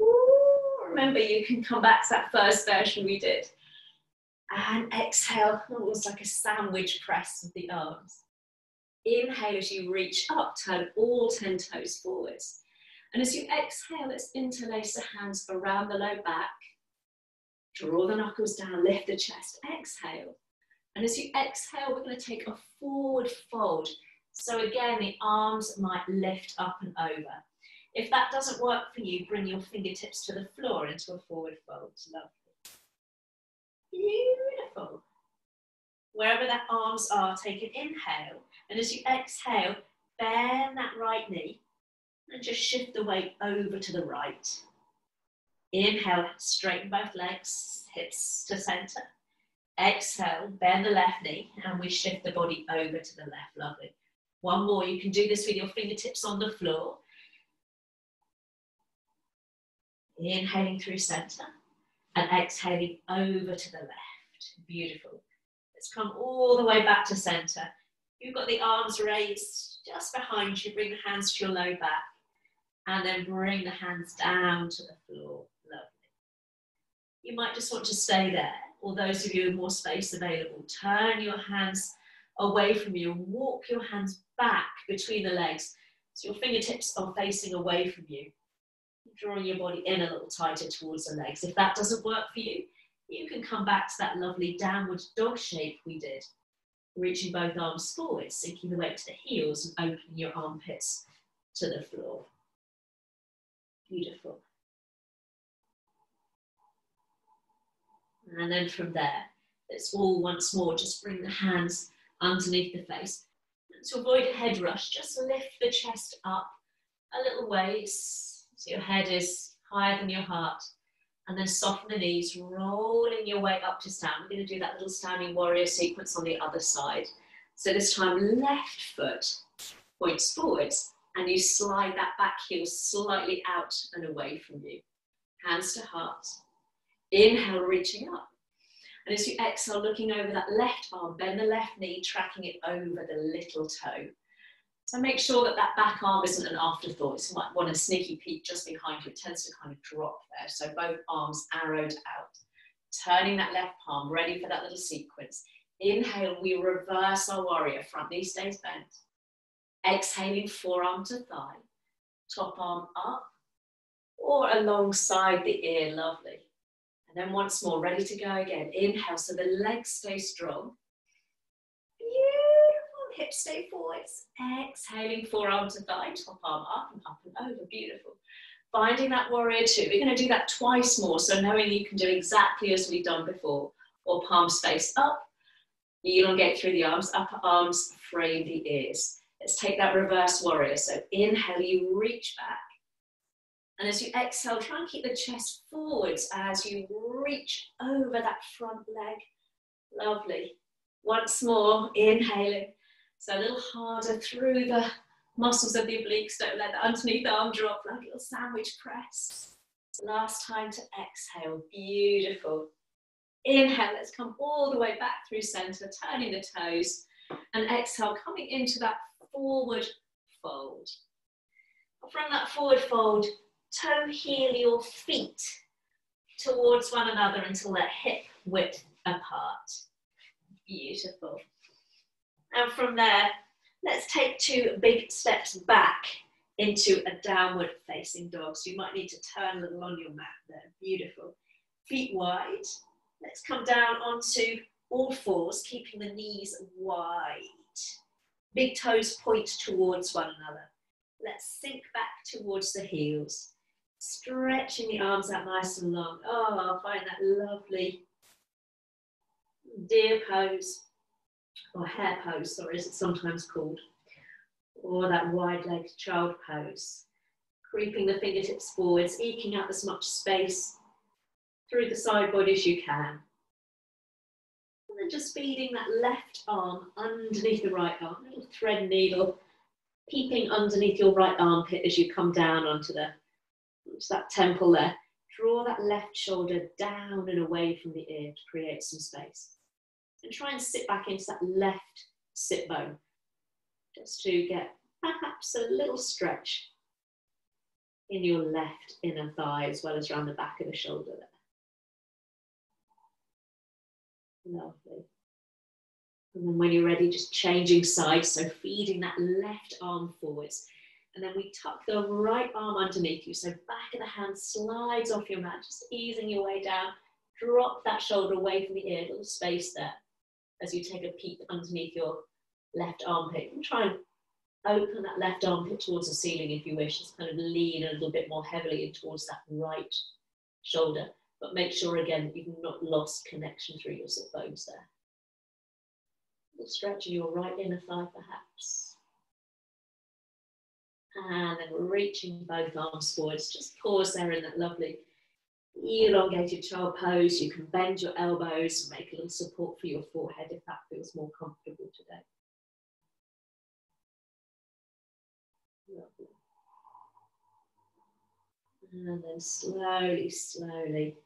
Ooh, remember, you can come back to that first version we did. And exhale, almost like a sandwich press with the arms. Inhale as you reach up, turn all 10 toes forwards. And as you exhale, let's interlace the hands around the low back. Draw the knuckles down, lift the chest, exhale. And as you exhale, we're going to take a forward fold. So again, the arms might lift up and over. If that doesn't work for you, bring your fingertips to the floor into a forward fold. Lovely. Beautiful. Wherever that arms are, take an inhale. And as you exhale, bend that right knee and just shift the weight over to the right. Inhale, straighten both legs, hips to center. Exhale, bend the left knee and we shift the body over to the left. Lovely. One more. You can do this with your fingertips on the floor. Inhaling through center and exhaling over to the left. Beautiful. Let's come all the way back to center. You've got the arms raised just behind you. Bring the hands to your low back and then bring the hands down to the floor. Lovely. You might just want to stay there, or those of you with more space available, turn your hands away from you and walk your hands back between the legs so your fingertips are facing away from you, drawing your body in a little tighter towards the legs. If that doesn't work for you, you can come back to that lovely downward dog shape we did, reaching both arms forward, sinking the weight to the heels and opening your armpits to the floor. Beautiful. And then from there, let's all once more just bring the hands underneath the face. And to avoid a head rush, just lift the chest up a little ways so your head is higher than your heart. And then soften the knees, rolling your way up to stand. We're going to do that little standing warrior sequence on the other side. So this time, left foot points forwards and you slide that back heel slightly out and away from you. Hands to heart. Inhale, reaching up. And as you exhale, looking over that left arm, bend the left knee, tracking it over the little toe. So make sure that that back arm isn't an afterthought. So you might want a sneaky peek just behind you. It tends to kind of drop there. So both arms arrowed out. Turning that left palm, ready for that little sequence. Inhale, we reverse our warrior. Front knee stays bent. Exhaling, forearm to thigh. Top arm up or alongside the ear. Lovely. And then once more, ready to go again. Inhale, so the legs stay strong. Beautiful, hips stay forwards. Exhaling, forearm to thigh, top arm up and over. Beautiful. Finding that warrior two. We're going to do that twice more, so knowing you can do exactly as we've done before. Or palms face up, elongate through the arms, upper arms frame the ears. Let's take that reverse warrior. So inhale, you reach back. And as you exhale, try and keep the chest forwards as you reach over that front leg. Lovely. Once more, inhaling. So a little harder through the muscles of the obliques. Don't let the underneath arm drop like a little sandwich press. Last time to exhale. Beautiful. Inhale, let's come all the way back through center, turning the toes. And exhale, coming into that forward fold. From that forward fold, toe heel your feet towards one another until they're hip width apart. Beautiful. And from there, let's take 2 big steps back into a downward facing dog. So you might need to turn a little on your mat there. Beautiful. Feet wide. Let's come down onto all fours, keeping the knees wide. Big toes point towards one another. Let's sink back towards the heels. Stretching the arms out nice and long. Oh, find that lovely deer pose, or hare pose, sorry, as it's sometimes called. Or that wide-legged child pose. Creeping the fingertips forwards, eking out as much space through the side body as you can. And then just feeding that left arm underneath the right arm, little thread needle Keeping underneath your right armpit as you come down onto that temple there. Draw that left shoulder down and away from the ear to create some space. And try and sit back into that left sit bone, just to get perhaps a little stretch in your left inner thigh, as well as around the back of the shoulder there. Lovely. And then when you're ready, just changing sides, so feeding that left arm forwards. And then we tuck the right arm underneath you, so back of the hand slides off your mat, just easing your way down. Drop that shoulder away from the ear, little space there, as you take a peek underneath your left armpit. And try and open that left armpit towards the ceiling if you wish. Just kind of lean a little bit more heavily in towards that right shoulder. But make sure, again, that you've not lost connection through your sit bones there. A little stretch in your right inner thigh, perhaps. And then reaching both arms forwards. Just pause there in that lovely elongated child pose. You can bend your elbows and make a little support for your forehead if that feels more comfortable today. Lovely. And then slowly, slowly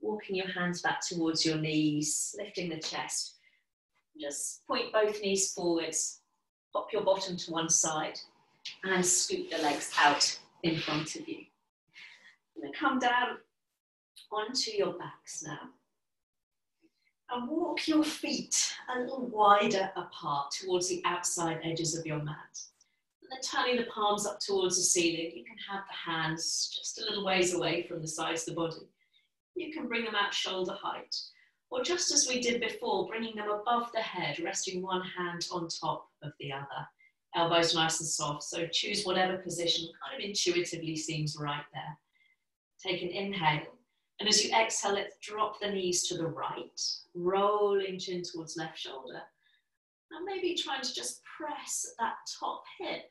walking your hands back towards your knees, lifting the chest. Just point both knees forwards, pop your bottom to one side, and scoot the legs out in front of you. I'm going to come down onto your backs now. And walk your feet a little wider apart towards the outside edges of your mat. And then turning the palms up towards the ceiling, you can have the hands just a little ways away from the sides of the body. You can bring them out shoulder height. Or just as we did before, bringing them above the head, resting one hand on top of the other. Elbows nice and soft, so choose whatever position kind of intuitively seems right there. Take an inhale, and as you exhale, let's drop the knees to the right, rolling chin towards left shoulder. And maybe trying to just press that top hip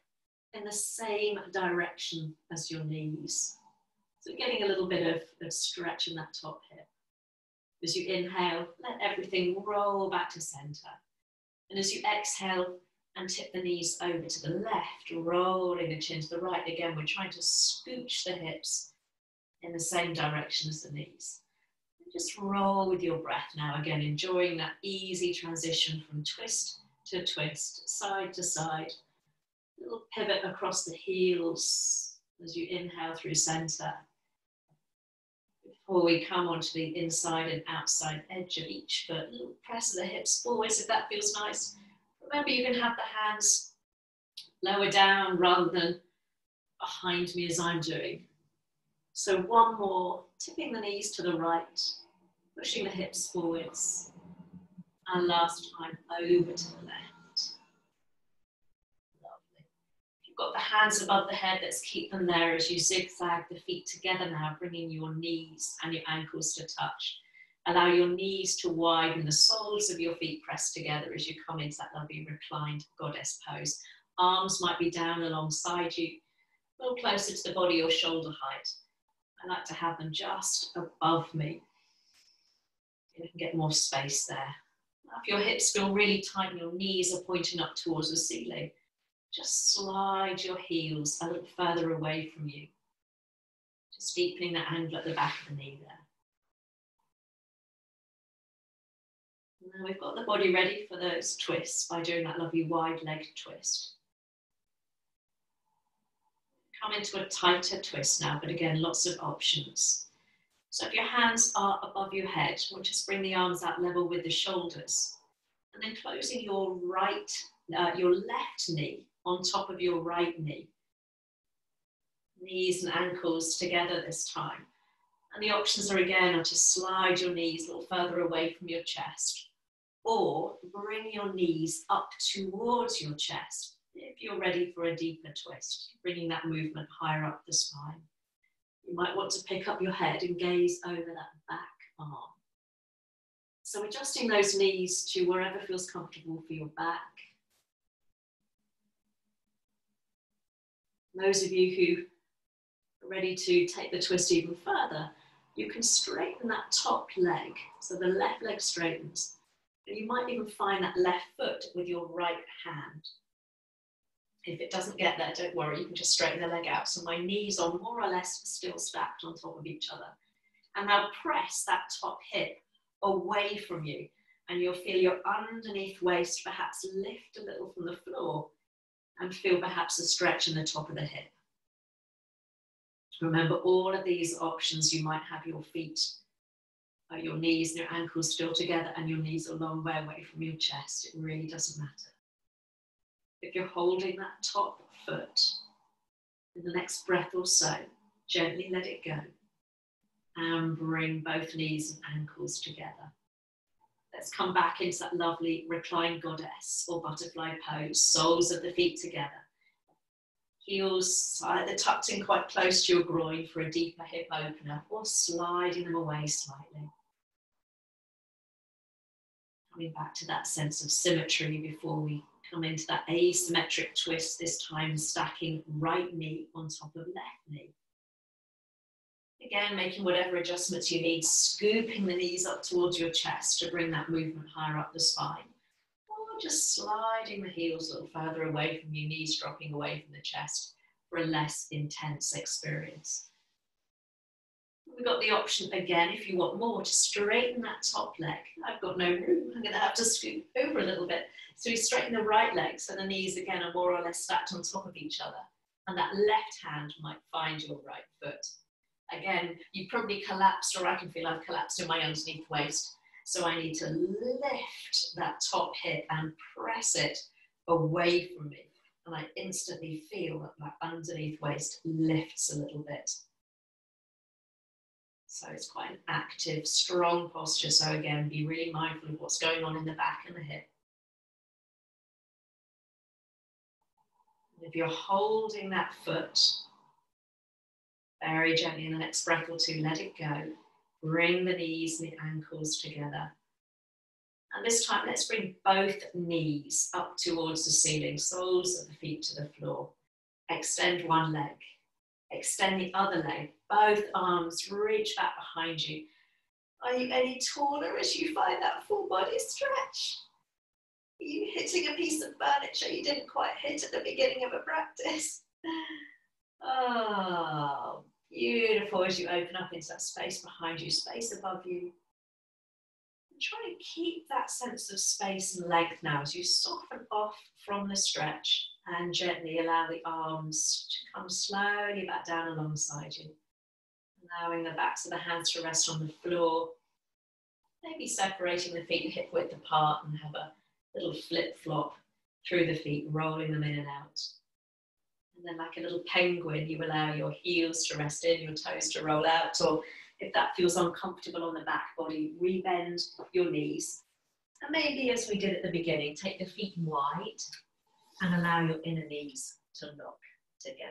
in the same direction as your knees. So getting a little bit of stretch in that top hip. As you inhale, let everything roll back to center. And as you exhale, and tip the knees over to the left, rolling the chin to the right. Again, we're trying to scooch the hips in the same direction as the knees. And just roll with your breath now. Again, enjoying that easy transition from twist to twist, side to side. A little pivot across the heels as you inhale through center. Before we come onto the inside and outside edge of each foot, a little press of the hips forwards if that feels nice. Remember, you can have the hands lower down rather than behind me as I'm doing. So one more, tipping the knees to the right, pushing the hips forwards, and last time over to the left. Lovely. If you've got the hands above the head, let's keep them there as you zigzag the feet together now, bringing your knees and your ankles to touch. Allow your knees to widen, the soles of your feet pressed together as you come into that lovely reclined goddess pose. Arms might be down alongside you, a little closer to the body or shoulder height. I like to have them just above me. You can get more space there. If your hips feel really tight and your knees are pointing up towards the ceiling, just slide your heels a little further away from you. Just deepening that angle at the back of the knee there. Now we've got the body ready for those twists by doing that lovely wide leg twist. Come into a tighter twist now, but again, lots of options. So if your hands are above your head, we'll just bring the arms out level with the shoulders. And then closing your left knee on top of your right knee. Knees and ankles together this time. And the options are again to slide your knees a little further away from your chest. Or bring your knees up towards your chest if you're ready for a deeper twist, bringing that movement higher up the spine. You might want to pick up your head and gaze over that back arm. So adjusting those knees to wherever feels comfortable for your back. Those of you who are ready to take the twist even further, you can straighten that top leg, so the left leg straightens. And you might even find that left foot with your right hand. If it doesn't get there, don't worry, you can just straighten the leg out. So my knees are more or less still stacked on top of each other. And now press that top hip away from you. And you'll feel your underneath waist perhaps lift a little from the floor and feel perhaps a stretch in the top of the hip. Remember, all of these options, you might have your feet, your knees and your ankles still together and your knees a long way away from your chest. It really doesn't matter. If you're holding that top foot, in the next breath or so, gently let it go and bring both knees and ankles together. Let's come back into that lovely reclined goddess or butterfly pose, soles of the feet together. Heels either tucked in quite close to your groin for a deeper hip opener or sliding them away slightly. Coming back to that sense of symmetry before we come into that asymmetric twist, this time stacking right knee on top of left knee. Again, making whatever adjustments you need, scooping the knees up towards your chest to bring that movement higher up the spine. Or just sliding the heels a little further away from you, knees dropping away from the chest for a less intense experience. We've got the option again, if you want more, to straighten that top leg. I've got no room, I'm going to have to scoop over a little bit. So we straighten the right leg, so the knees again are more or less stacked on top of each other. And that left hand might find your right foot. Again, you probably collapsed, or I can feel I've collapsed in my underneath waist. So I need to lift that top hip and press it away from me. And I instantly feel that my underneath waist lifts a little bit. So it's quite an active, strong posture. So again, be really mindful of what's going on in the back and the hip. And if you're holding that foot, very gently in the next breath or two, let it go. Bring the knees and the ankles together. And this time, let's bring both knees up towards the ceiling, soles of the feet to the floor. Extend one leg. Extend the other leg. Both arms reach back behind you. Are you any taller as you find that full body stretch? Are you hitting a piece of furniture you didn't quite hit at the beginning of a practice? Oh, beautiful as you open up into that space behind you, space above you. And try and keep that sense of space and length now as you soften off from the stretch and gently allow the arms to come slowly back down alongside you. Allowing the backs of the hands to rest on the floor. Maybe separating the feet hip width apart and have a little flip-flop through the feet, rolling them in and out. And then like a little penguin, you allow your heels to rest in, your toes to roll out, or if that feels uncomfortable on the back body, rebend your knees. And maybe as we did at the beginning, take the feet wide and allow your inner knees to lock together.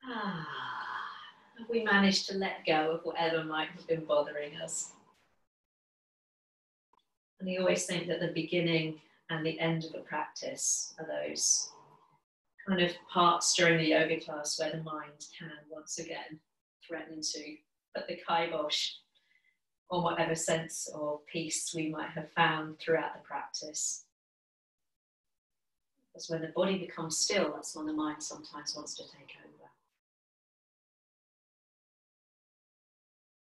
Have we managed to let go of whatever might have been bothering us? And I always think that the beginning and the end of a practice are those kind of parts during the yoga class where the mind can once again threaten to put the kibosh on whatever sense or peace we might have found throughout the practice. Because when the body becomes still, that's when the mind sometimes wants to take over.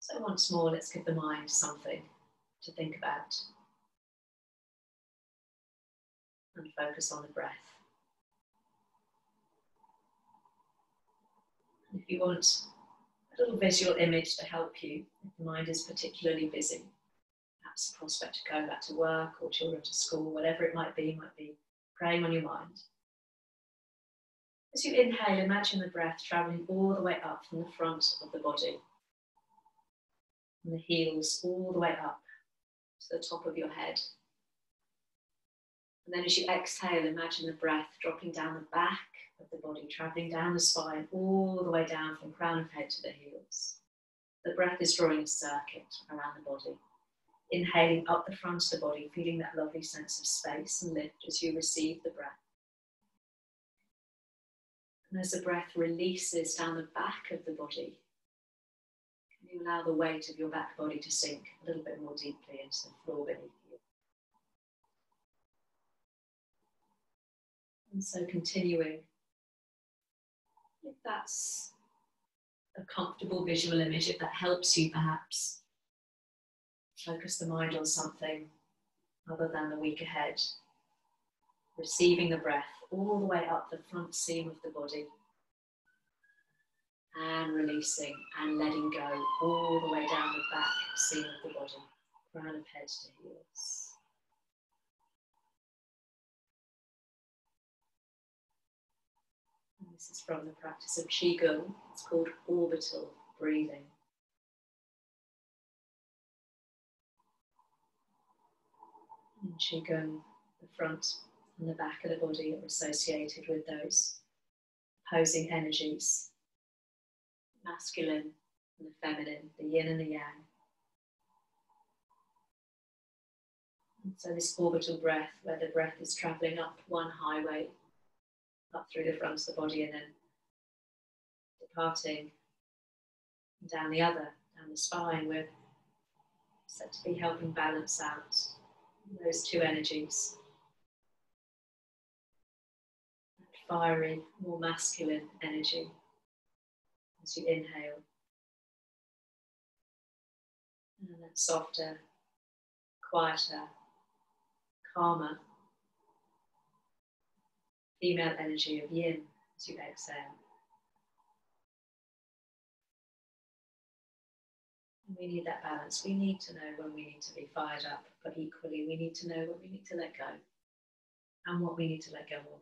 So once more, let's give the mind something to think about and focus on the breath. And if you want a little visual image to help you, if the mind is particularly busy, perhaps a prospect of going back to work or children to school, whatever it might be preying on your mind. As you inhale, imagine the breath travelling all the way up from the front of the body, and the heels all the way up to the top of your head. And then as you exhale, imagine the breath dropping down the back of the body, travelling down the spine, all the way down from crown of head to the heels. The breath is drawing a circuit around the body. Inhaling up the front of the body, feeling that lovely sense of space and lift as you receive the breath. And as the breath releases down the back of the body, can you allow the weight of your back body to sink a little bit more deeply into the floor beneath you? And so continuing, if that's a comfortable visual image, if that helps you perhaps, focus the mind on something other than the week ahead. Receiving the breath all the way up the front seam of the body. And releasing and letting go all the way down the back seam of the body. Crown of head to heels. And this is from the practice of Qigong. It's called orbital breathing. In Qigong, the front and the back of the body are associated with those opposing energies, masculine and the feminine, the yin and the yang. And so this orbital breath, where the breath is travelling up one highway, up through the front of the body and then departing down the other, down the spine, we're said to be helping balance out those two energies. That fiery, more masculine energy as you inhale. And that softer, quieter, calmer female energy of yin as you exhale. And we need that balance. We need to know when we need to be fired up, but equally we need to know when we need to let go and what we need to let go of.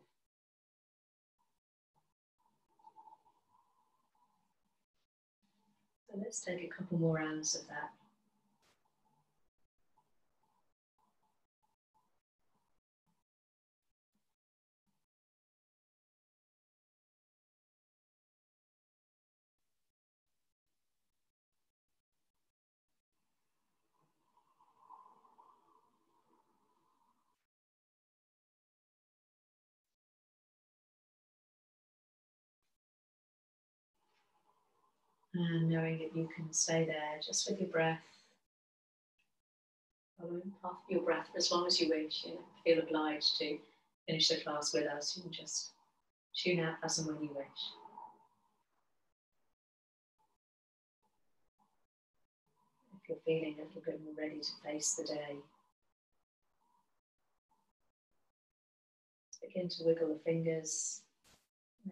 So let's take a couple more rounds of that. And knowing that you can stay there just with your breath, following half of your breath for as long as you wish. You don't feel obliged to finish the class with us. You can just tune out as and when you wish. If you're feeling a little bit more ready to face the day, begin to wiggle the fingers.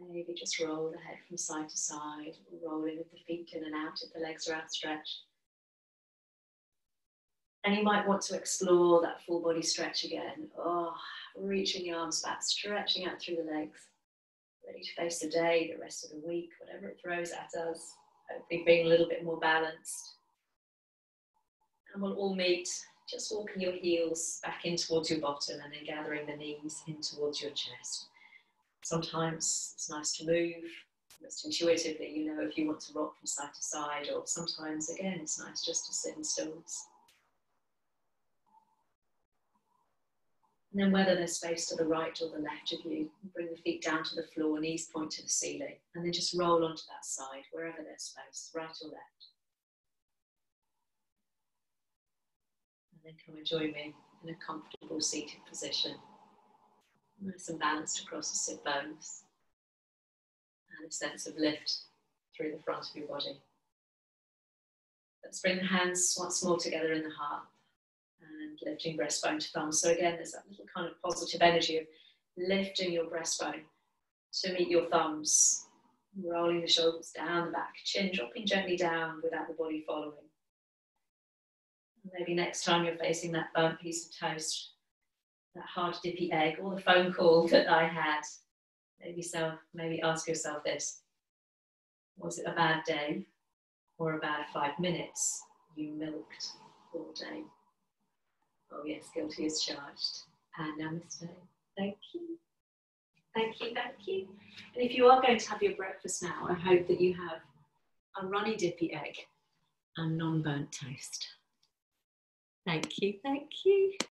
Maybe just roll the head from side to side, rolling with the feet in and out if the legs are outstretched. And you might want to explore that full body stretch again. Oh, reaching the arms back, stretching out through the legs. Ready to face the day, the rest of the week, whatever it throws at us. Hopefully being a little bit more balanced. And we'll all meet, just walking your heels back in towards your bottom and then gathering the knees in towards your chest. Sometimes it's nice to move, just intuitively, you know, if you want to rock from side to side, or sometimes, again, it's nice just to sit in stillness. And then whether there's space to the right or the left of you, bring the feet down to the floor, knees point to the ceiling, and then just roll onto that side, wherever there's space, right or left. And then come and join me in a comfortable seated position. Nice and balanced across the sit bones. And a sense of lift through the front of your body. Let's bring the hands once more together in the heart. And lifting breastbone to thumb. So again, there's that little kind of positive energy of lifting your breastbone to meet your thumbs. Rolling the shoulders down the back. Chin dropping gently down without the body following. Maybe next time you're facing that burnt piece of toast, that hard dippy egg, or the phone call that I had, maybe ask yourself this: was it a bad day or a bad 5 minutes you milked all day? Oh yes, guilty as charged. And namaste. Thank you. Thank you, thank you. And if you are going to have your breakfast now, I hope that you have a runny dippy egg and non-burnt toast. Thank you, thank you.